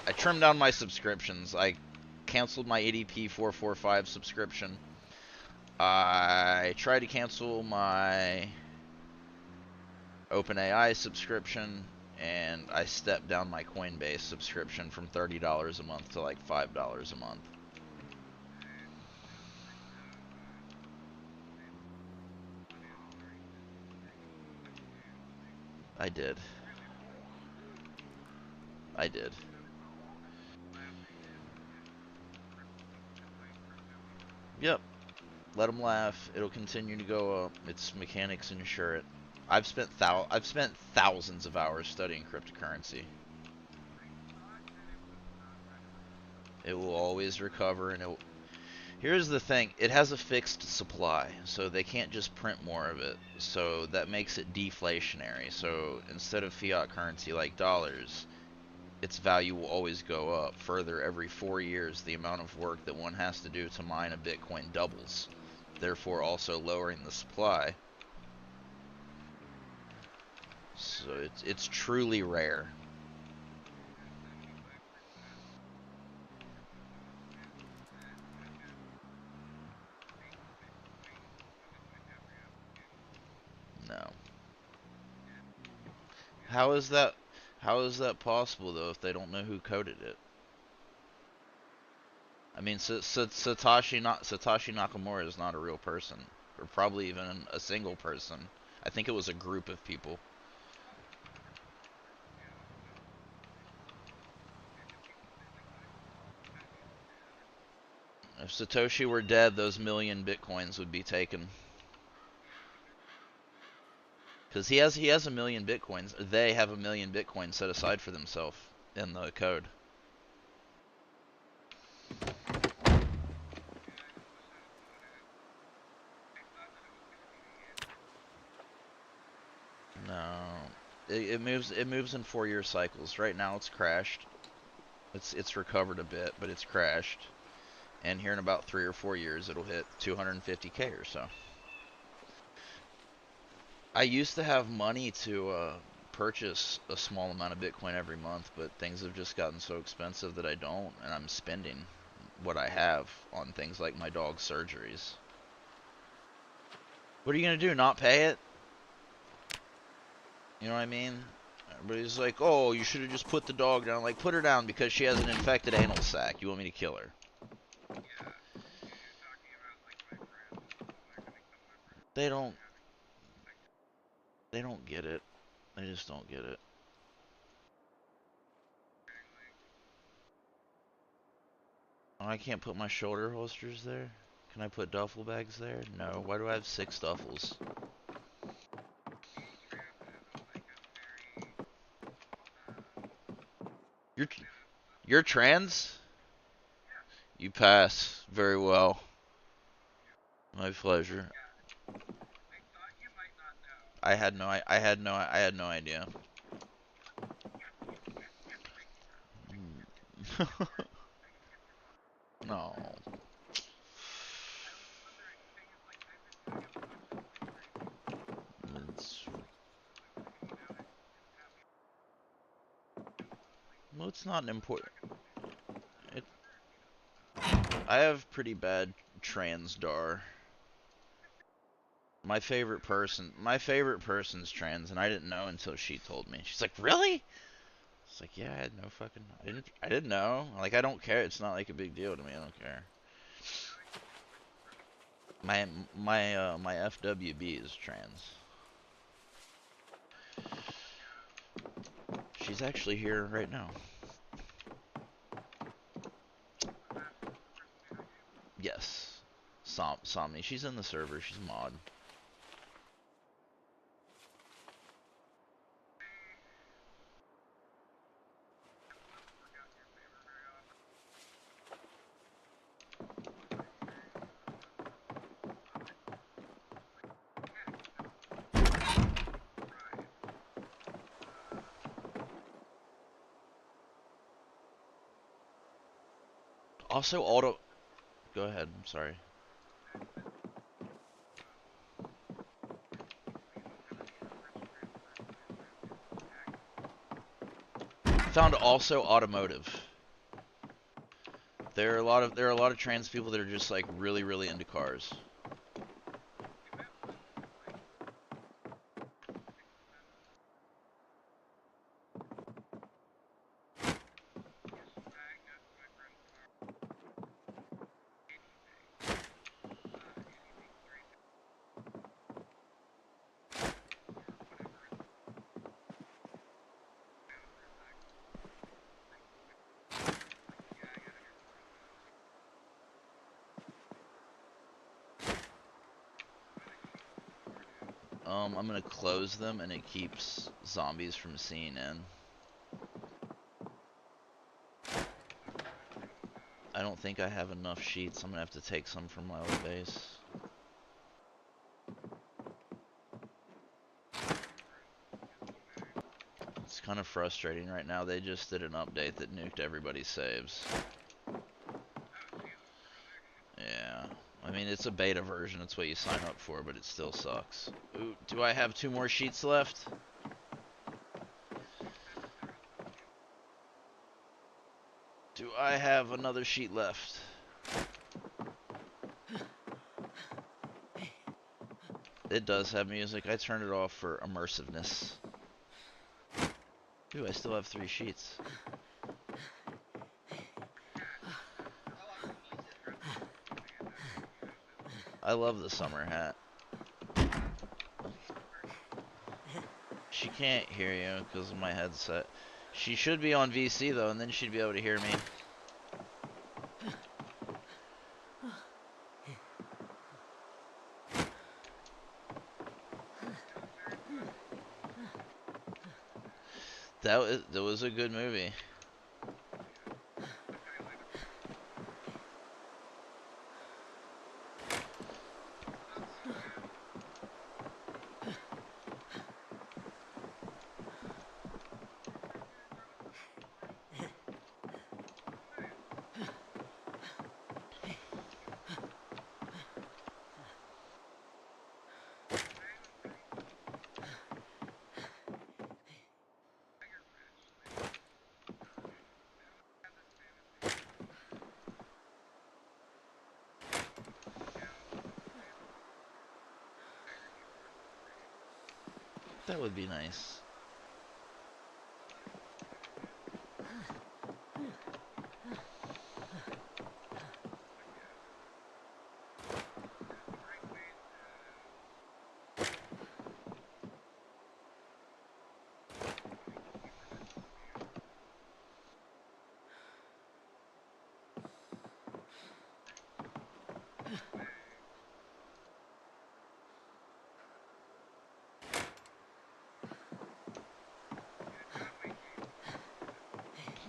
I trimmed down my subscriptions. I canceled my EDP 445 subscription. I tried to cancel my OpenAI subscription, and I stepped down my Coinbase subscription from $30 a month to like $5 a month. I did. I did. Yep. Let them laugh. It'll continue to go up. Its mechanics ensure it. I've spent thousands of hours studying cryptocurrency. It will always recover, and here's the thing. It has a fixed supply, so they can't just print more of it. So that makes it deflationary. So instead of fiat currency like dollars, its value will always go up. Further, every 4 years, the amount of work that one has to do to mine a Bitcoin doubles, therefore also lowering the supply. So it's truly rare. No. How is that how is that possible though if they don't know who coded it? I mean, Satoshi Nakamura is not a real person, or probably even a single person. I think it was a group of people. If Satoshi were dead, those million bitcoins would be taken. Because he has a million bitcoins. They have a million bitcoins set aside for themselves in the code. No, it moves in 4 year cycles. Right now it's crashed. It's recovered a bit, but it's crashed. And here in about 3 or 4 years, it'll hit 250K or so. I used to have money to purchase a small amount of Bitcoin every month, but things have just gotten so expensive that I don't, and I'm spending what I have on things like my dog's surgeries. What are you gonna do? Not pay it? You know what I mean? Everybody's like, "Oh, you should have just put the dog down." Like, put her down because she has an infected anal sac. You want me to kill her? They don't. They don't get it. They just don't get it. Oh, I can't put my shoulder holsters there? Can I put duffel bags there? No. Why do I have 6 duffels? You're you're trans? You pass. Very well. My pleasure. I had no idea. No. It's, well, it's not an important. It, I have pretty bad transdar. My favorite person's trans, and I didn't know until she told me. She's like, "Really?" It's like, "Yeah, I had no fucking, I didn't know. Like, I don't care. It's not like a big deal to me. I don't care." My FWB is trans. She's actually here right now. Yes. Somni. She's in the server. She's mod. Also, auto. Go ahead. I'm sorry. found also automotive. There are a lot of trans people that are just like really into cars. I'm gonna close them and it keeps zombies from seeing in. I don't think I have enough sheets. I'm gonna have to take some from my old base. It's kind of frustrating right now. They just did an update that nuked everybody's saves. Yeah. I mean, it's a beta version. It's what you sign up for, but it still sucks. Ooh, do I have 2 more sheets left? Do I have another sheet left? It does have music. I turned it off for immersiveness. Ooh, I still have 3 sheets. I love the summer hat. She can't hear you because of my headset. She should be on VC though, and then she'd be able to hear me. That was a good movie. That would be nice.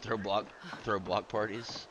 Throw block parties.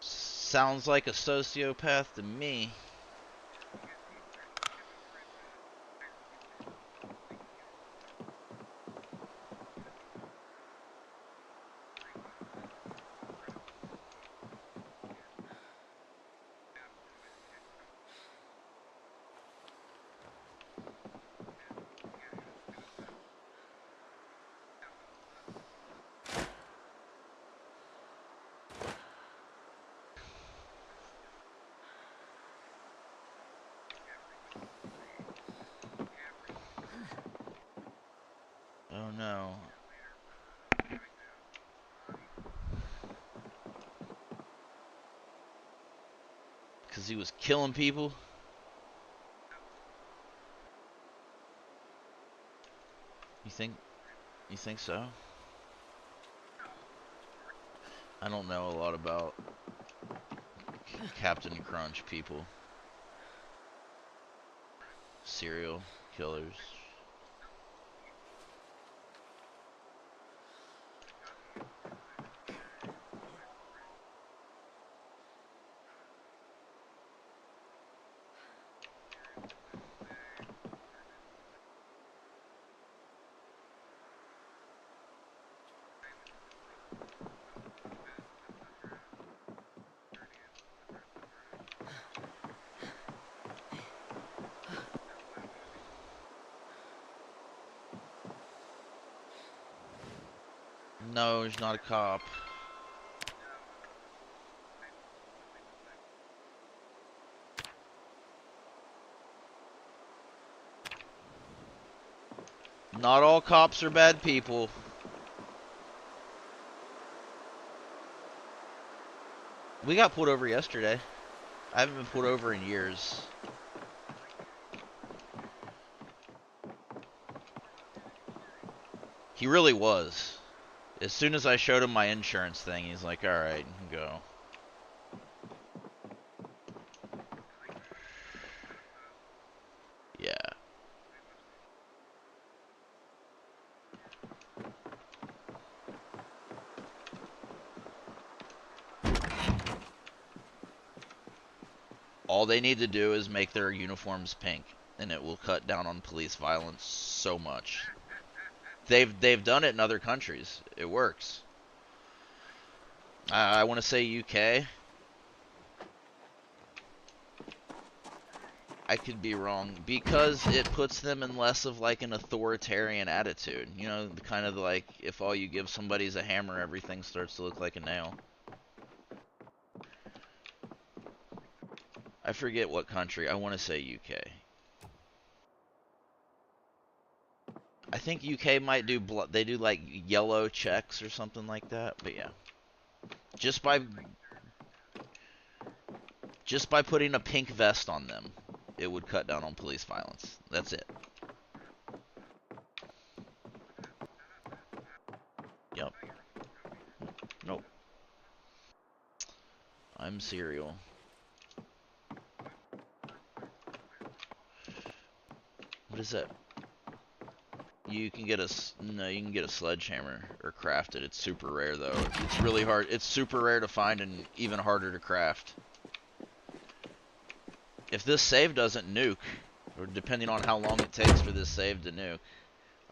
Sounds like a sociopath to me. Oh no. Because he was killing people? You think you think so? I don't know a lot about Captain Crunch people. Serial killers. No, he's not a cop. Not all cops are bad people. We got pulled over yesterday. I haven't been pulled over in years. He really was. As soon as I showed him my insurance thing, he's like, alright, go. Yeah. All they need to do is make their uniforms pink, and it will cut down on police violence so much. They've done it in other countries. It works. I want to say UK. I could be wrong because it puts them in less of like an authoritarian attitude. You know, kind of like if all you give somebody is a hammer, everything starts to look like a nail. I forget what country. I want to say UK. I think UK might do they do like yellow checks or something like that. But yeah, just by putting a pink vest on them, it would cut down on police violence. That's it. Yep. Nope. I'm cereal. What is that? You can get a no. You can get a sledgehammer or craft it. It's super rare though. It's really hard. It's super rare to find and even harder to craft. If this save doesn't nuke, or depending on how long it takes for this save to nuke,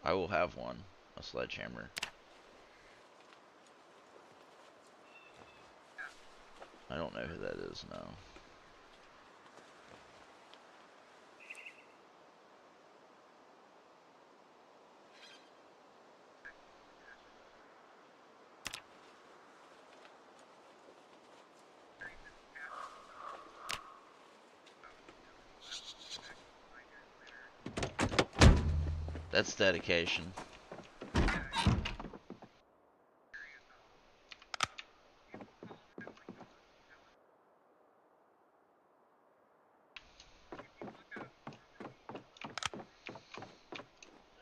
I will have one. A sledgehammer. I don't know who that is now. That's dedication.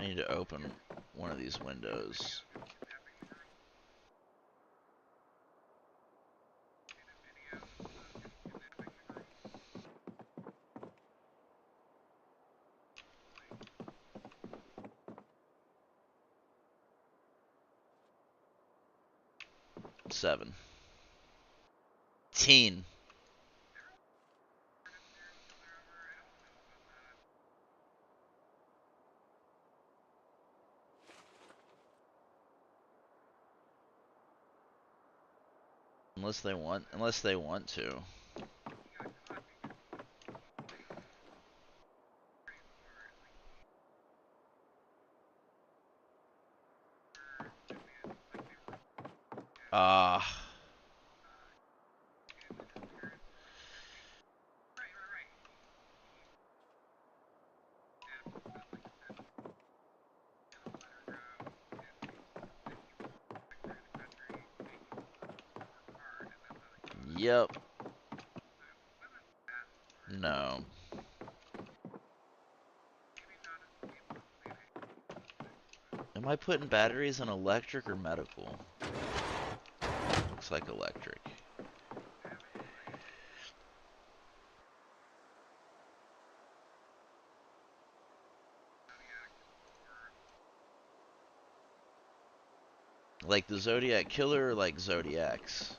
I need to open one of these windows. Seven. Teen. Unless they want to. Ah. Yep. No. Am I putting batteries in electric or medical? Looks like electric. Like the Zodiac Killer or like Zodiacs?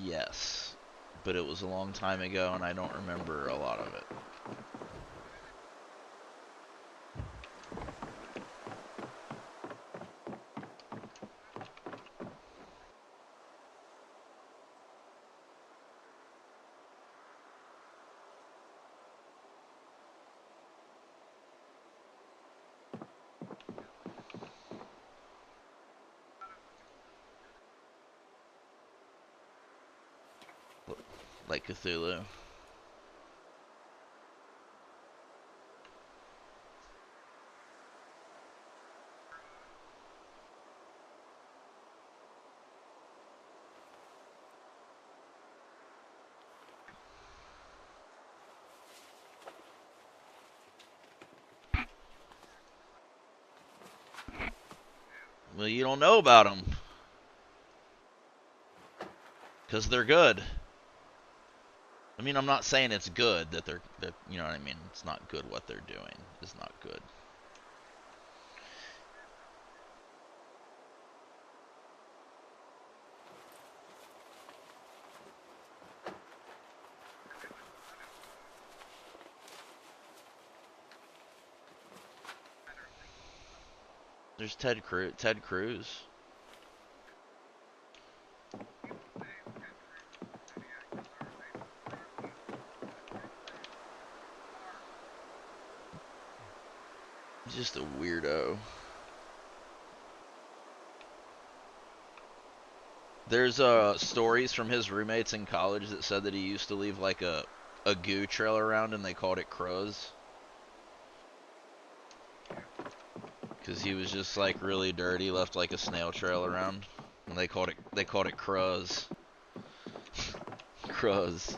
Yes. But it was a long time ago and I don't remember a lot of it. Like Cthulhu. Well, you don't know about them. Because they're good. I mean, I'm not saying it's good that they're, you know what I mean? It's not good what they're doing. It's not good. There's Ted Cruz. He's just a weirdo. There's stories from his roommates in college that said that he used to leave like a goo trail around and they called it crows. Cause he was just like really dirty, left like a snail trail around. And they called it crows. Crows.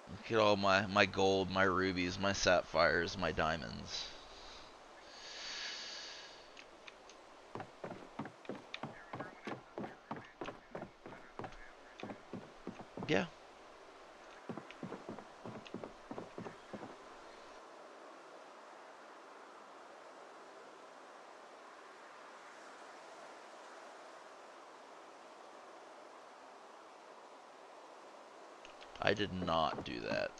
Look at all my gold, my rubies, my sapphires, my diamonds. Yeah. I did not do that.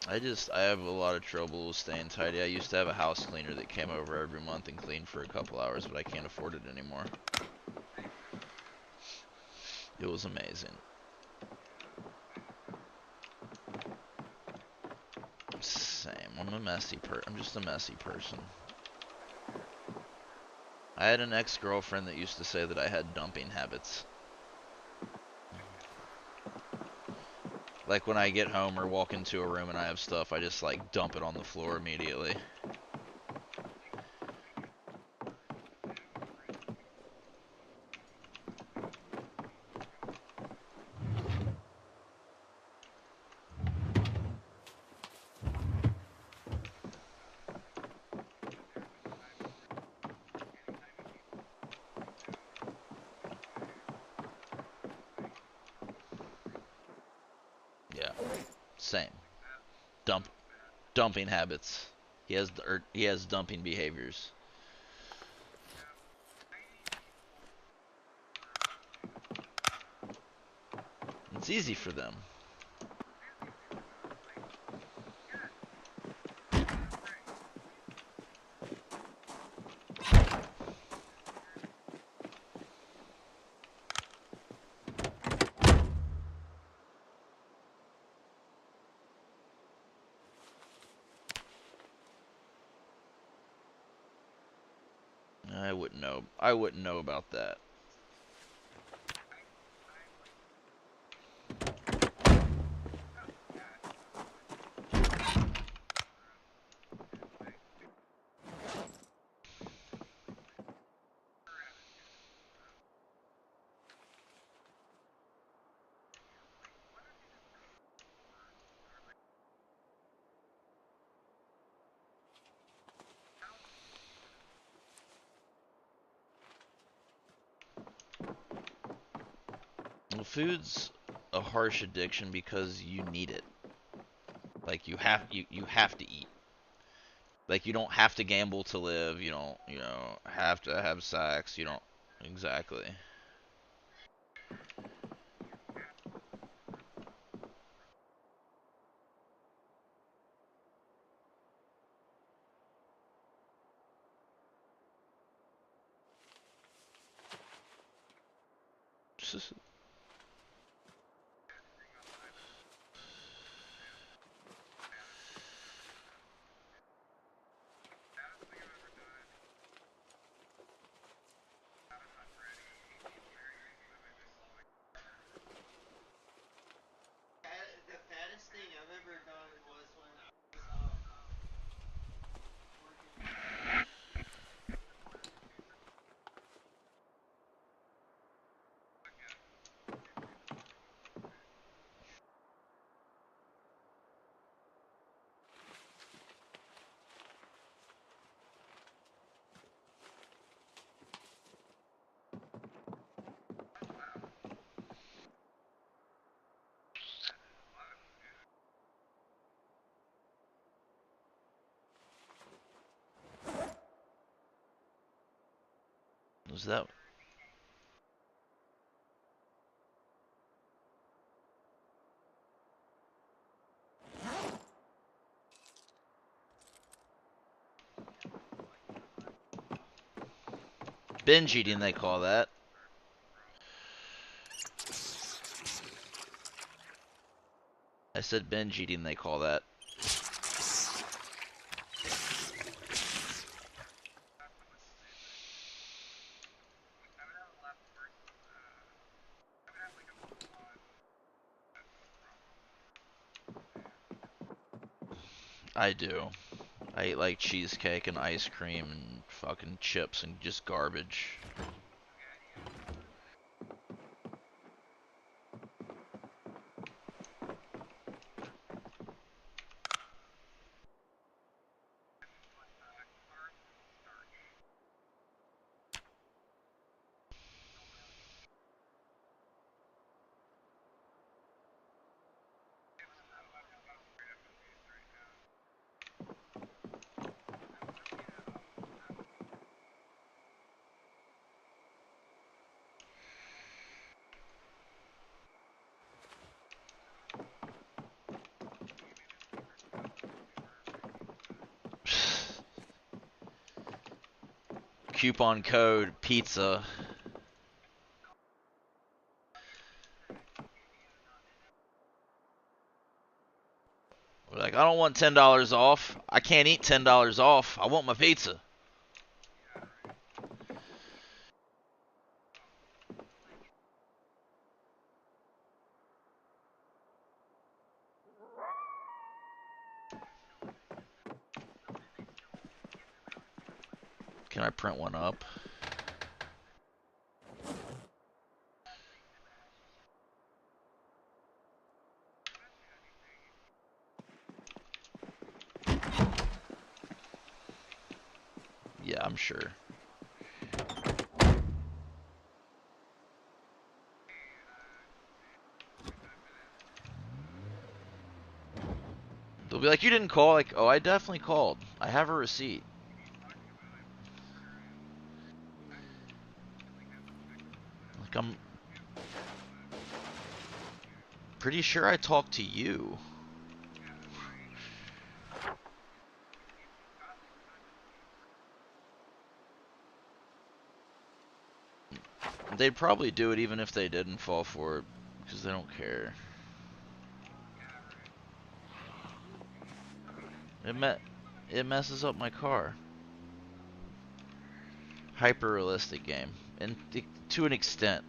I have a lot of trouble staying tidy. I used to have a house cleaner that came over every month and cleaned for a couple hours, but I can't afford it anymore. It was amazing. Same. I'm just a messy person. I had an ex-girlfriend that used to say that I had dumping habits. Like when I get home or walk into a room and I have stuff, I just like dump it on the floor immediately. Yeah. Same. Dump dumping habits. He has dumping behaviors. It's easy for them. I wouldn't know. I wouldn't know about that. Well, food's a harsh addiction because you need it. Like you have to eat. Like you don't have to gamble to live. You don't have to have sex. You don't exactly. Was that binge eating? They call that. I said binge eating. They call that. I do. I eat like cheesecake and ice cream and fucking chips and just garbage. Coupon code pizza. We're like, I don't want $10 off. I can't eat $10 off. I want my pizza. Can I print one up? Yeah, I'm sure. They'll be like, you didn't call. Like, oh, I definitely called. I have a receipt. Like, I'm pretty sure I talked to you. They'd probably do it even if they didn't fall for it, because they don't care. It messes up my car. hyper-realistic game, and to an extent.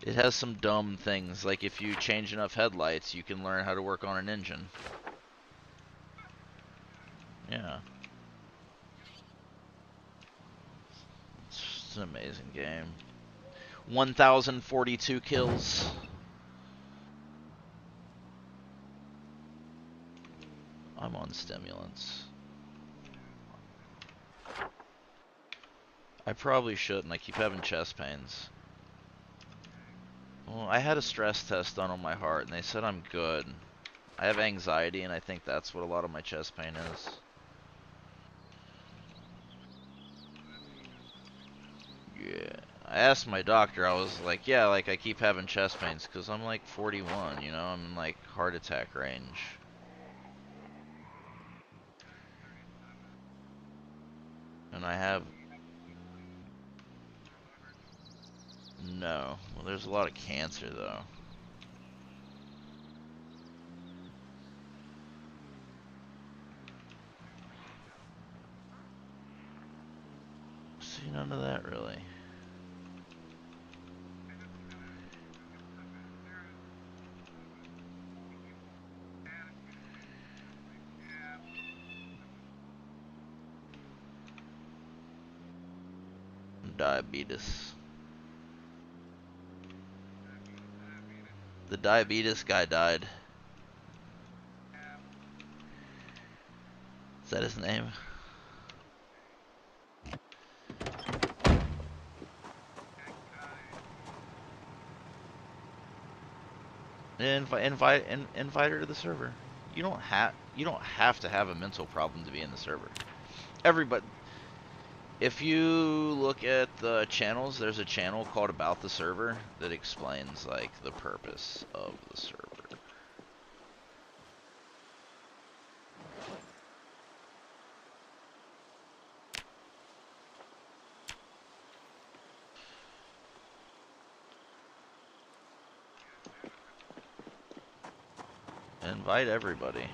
It has some dumb things, like if you change enough headlights, you can learn how to work on an engine. Yeah. It's an amazing game. 1,042 kills. I'm on stimulants. I probably shouldn't. I keep having chest pains. Well, I had a stress test done on my heart, and they said I'm good. I have anxiety, and I think that's what a lot of my chest pain is. Yeah. I asked my doctor, I was like, yeah, like, I keep having chest pains, because I'm like 41, you know? I'm in, like, heart attack range. And I have... No. Well, there's a lot of cancer, though. See, none of that, really. Diabetes. The diabetes guy died. Is that his name? Invite her to the server. You don't have to have a mental problem to be in the server. Everybody, if you look at the channels, there's a channel called About the Server that explains like the purpose of the server. Invite everybody.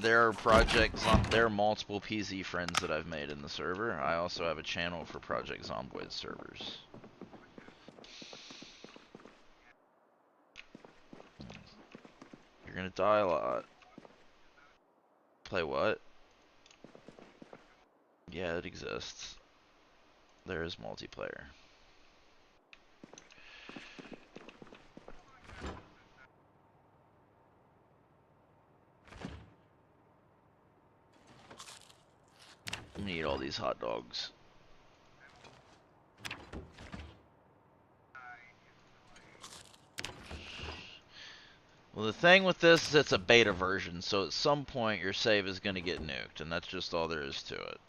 There are multiple PZ friends that I've made in the server. I also have a channel for Project Zomboid servers. You're gonna die a lot. Play what? Yeah, it exists. There is multiplayer. I'm gonna eat all these hot dogs. Well, the thing with this is it's a beta version, so at some point your save is going to get nuked, and that's just all there is to it.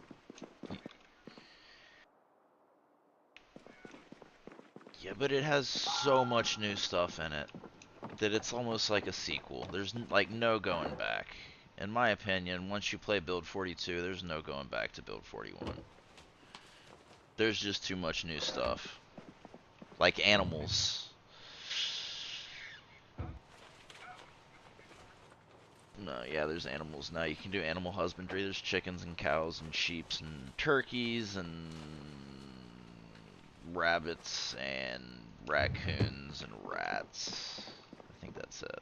Yeah, but it has so much new stuff in it that it's almost like a sequel. There's like no going back. In my opinion, once you play Build 42, there's no going back to Build 41. There's just too much new stuff. Like animals. No, yeah, there's animals now. You can do animal husbandry. There's chickens and cows and sheep and turkeys and rabbits and raccoons and rats. I think that's it.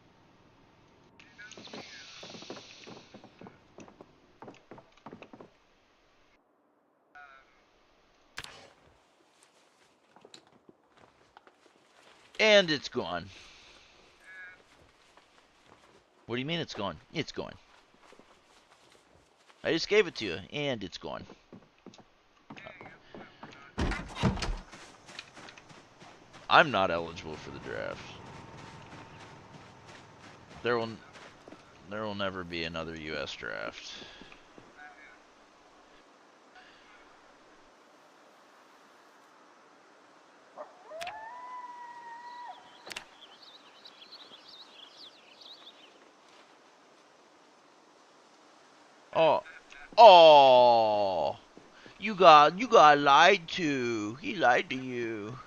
And it's gone. What do you mean it's gone? It's gone. I just gave it to you, and it's gone. I'm not eligible for the draft. There will never be another U.S. draft. Oh, oh! You got lied to. He lied to you.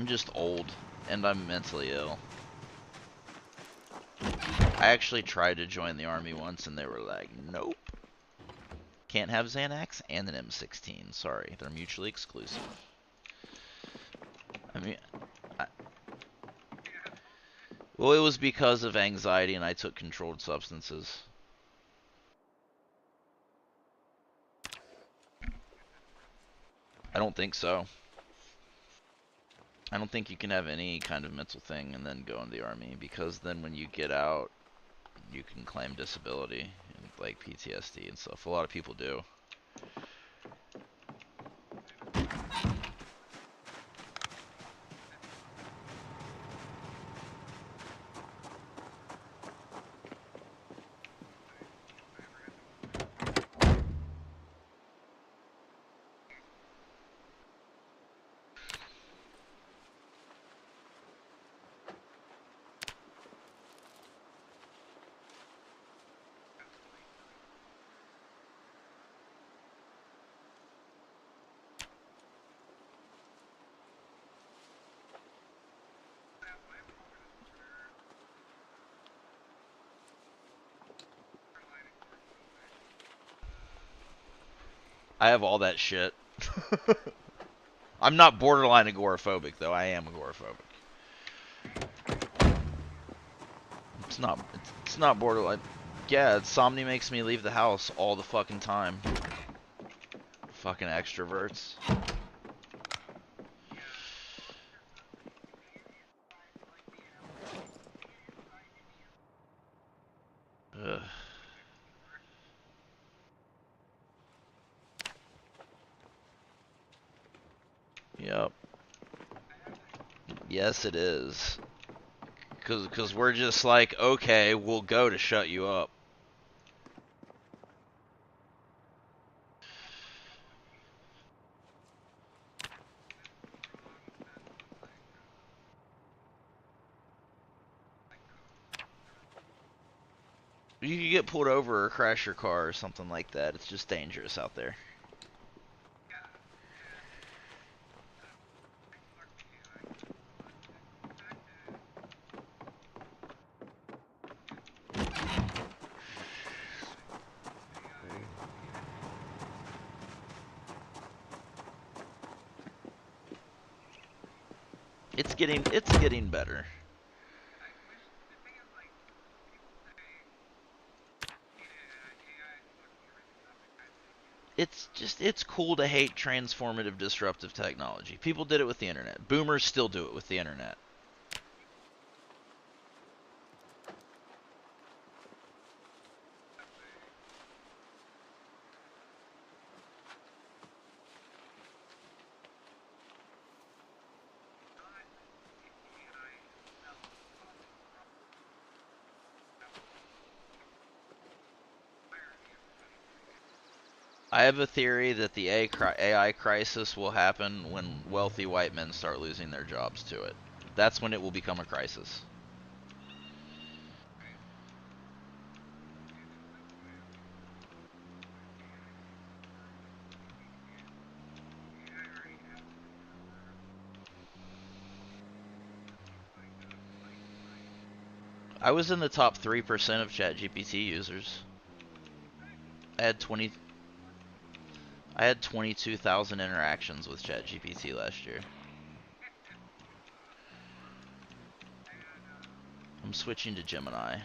I'm just old, and I'm mentally ill. I actually tried to join the army once, and they were like, nope. Can't have Xanax and an M16. Sorry, they're mutually exclusive. I mean, well, it was because of anxiety, and I took controlled substances. I don't think so. I don't think you can have any kind of mental thing and then go in the army, because then when you get out, you can claim disability, and like PTSD and stuff. A lot of people do. I have all that shit. I'm not borderline agoraphobic, though. I am agoraphobic. It's not borderline. Yeah, insomnia makes me leave the house all the fucking time. Fucking extroverts. Ugh. Yep. Yes, it is. Cause we're just like, okay, we'll go to shut you up. You could get pulled over or crash your car or something like that. It's just dangerous out there. It's getting better. It's cool to hate transformative disruptive technology. People did it with the internet. Boomers still do it with the internet. I have a theory that the AI crisis will happen when wealthy white men start losing their jobs to it. That's when it will become a crisis. I was in the top 3% of ChatGPT users. I had 20 I had 22,000 interactions with ChatGPT last year. I'm switching to Gemini.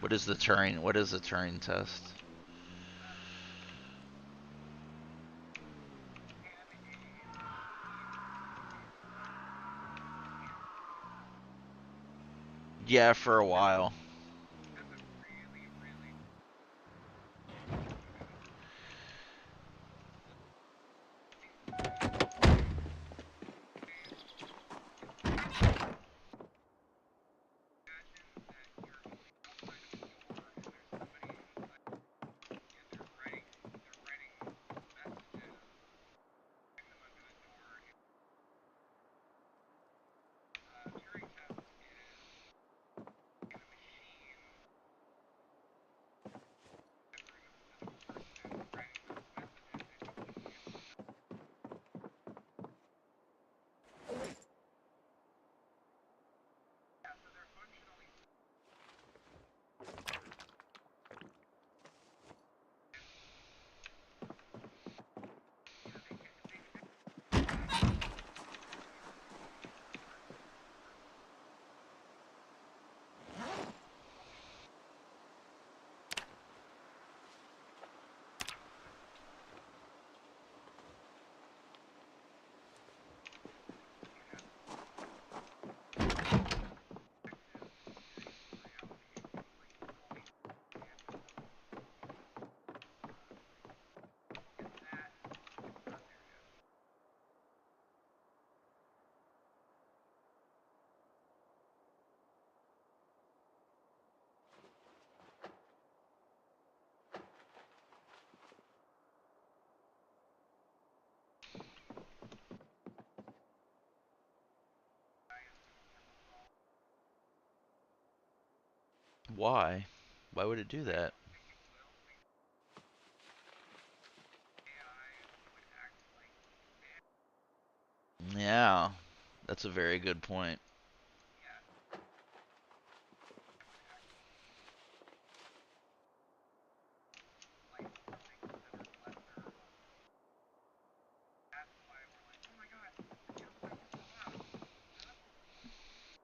What is the Turing? What is the Turing test? Yeah, for a while. Why? Why would it do that? Yeah, that's a very good point.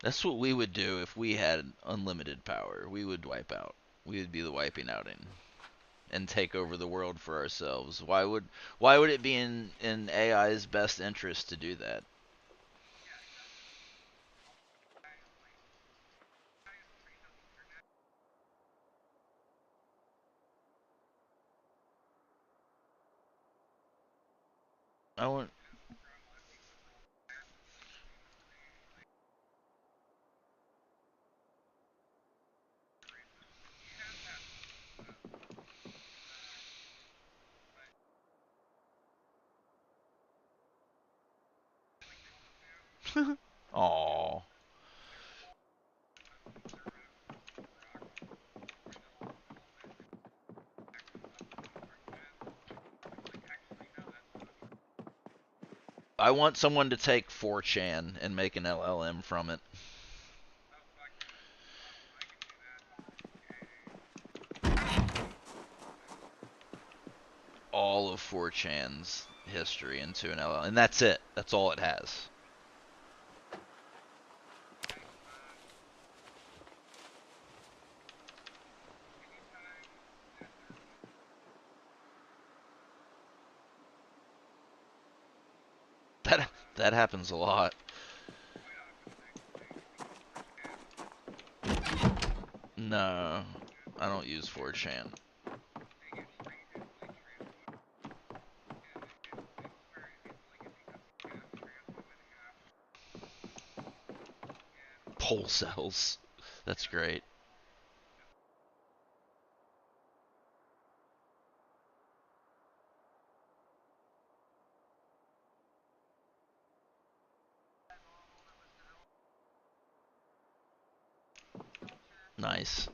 That's what we would do if we had unlimited power. We would wipe out. We would be the wiping out and take over the world for ourselves. Why would it be in AI's best interest to do that? I want Oh, I want someone to take 4chan and make an LLM from it. All of 4chan's history into an LLM, and that's it. That's all it has. That happens a lot. No, I don't use 4chan. Pole cells. That's great. Nice.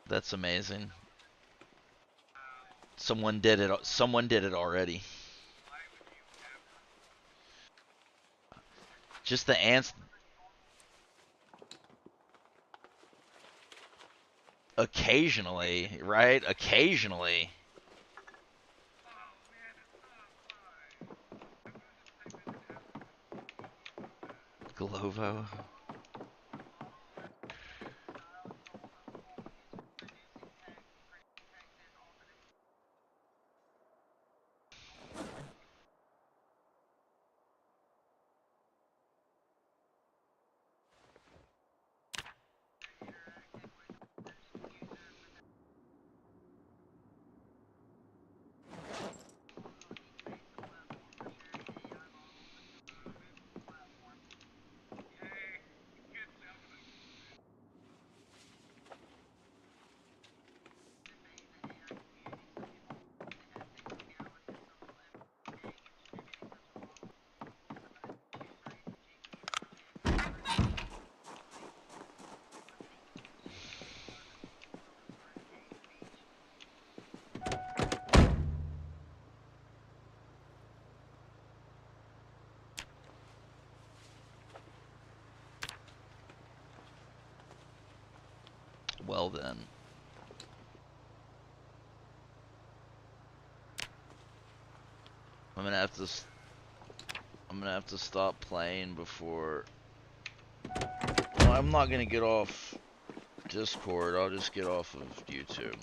That's amazing. Someone did it. Someone did it already. Just the ants. Occasionally, right? Occasionally. Glovo. Well then. I'm gonna have to stop playing before. No, I'm not gonna get off Discord. I'll just get off of YouTube.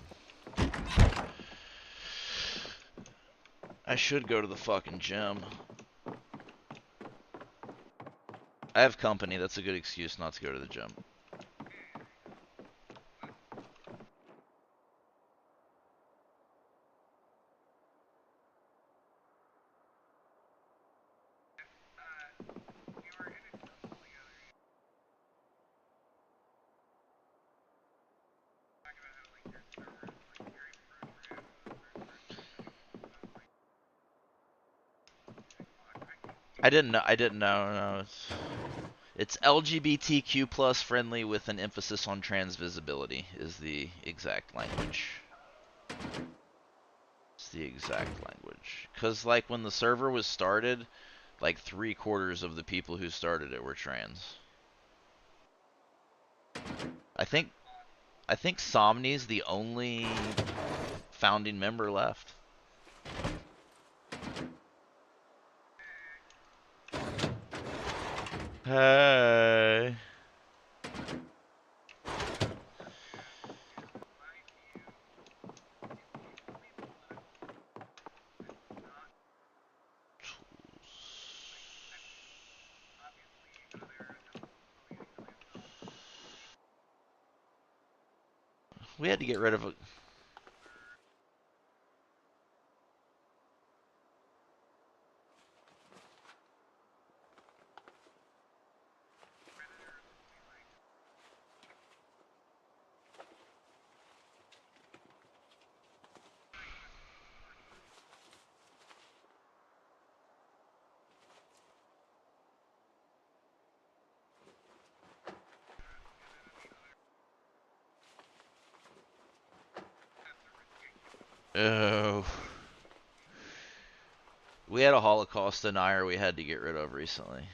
I should go to the fucking gym. I have company. That's a good excuse not to go to the gym. I didn't know. I didn't know. No, it's LGBTQ plus friendly with an emphasis on trans visibility is the exact language. It's the exact language. Cause like when the server was started, like 3/4 of the people who started it were trans. I think Somni's the only founding member left. Hey. We had to get rid of a. Oh. We had a Holocaust denier we had to get rid of recently.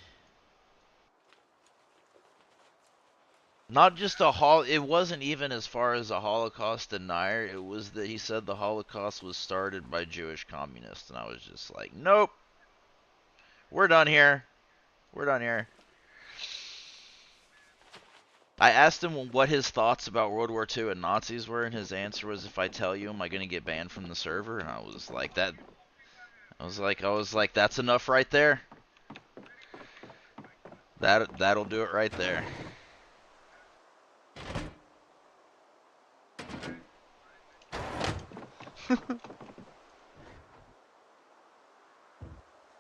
Not just it wasn't even as far as a Holocaust denier, it was that he said the Holocaust was started by Jewish communists, and I was just like, nope, we're done here. We're done here. I asked him what his thoughts about World War II and Nazis were, and his answer was, if I tell you, am I going to get banned from the server? And I was like, that's enough right there. That'll do it right there.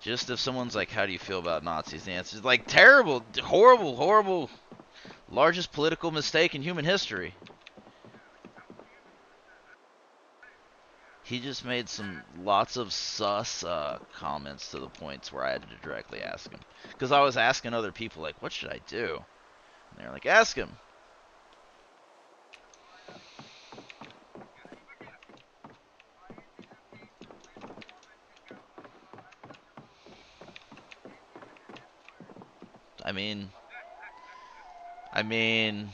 Just if someone's like, how do you feel about Nazis? The answer is like, terrible, horrible, horrible, largest political mistake in human history. He just made some lots of sus comments to the points where I had to directly ask him. Because I was asking other people, like, what should I do? And they're like, ask him. I mean,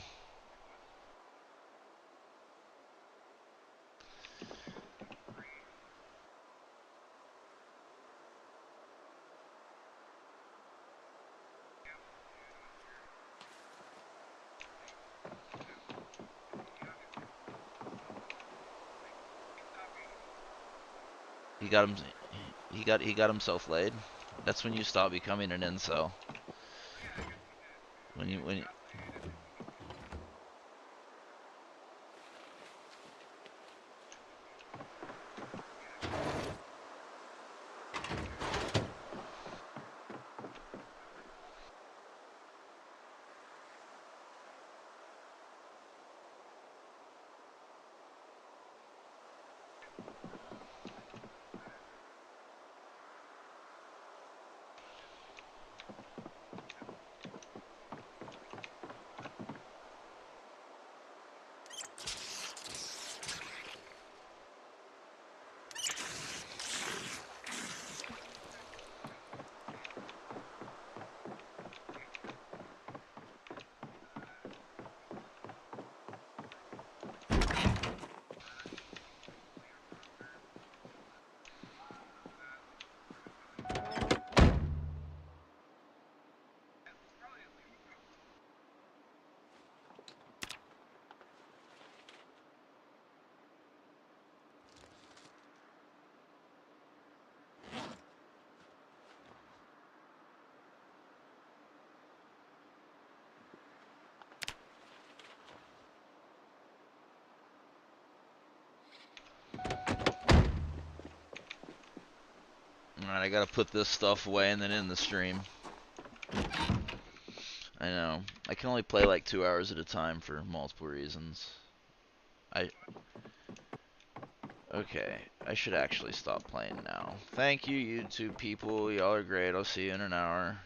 he got himself laid. That's when you stop becoming an incel. When you Alright, I gotta put this stuff away and then end the stream. I know. I can only play like 2 hours at a time for multiple reasons. I Okay, I should actually stop playing now. Thank you, YouTube people. Y'all are great. I'll see you in an hour.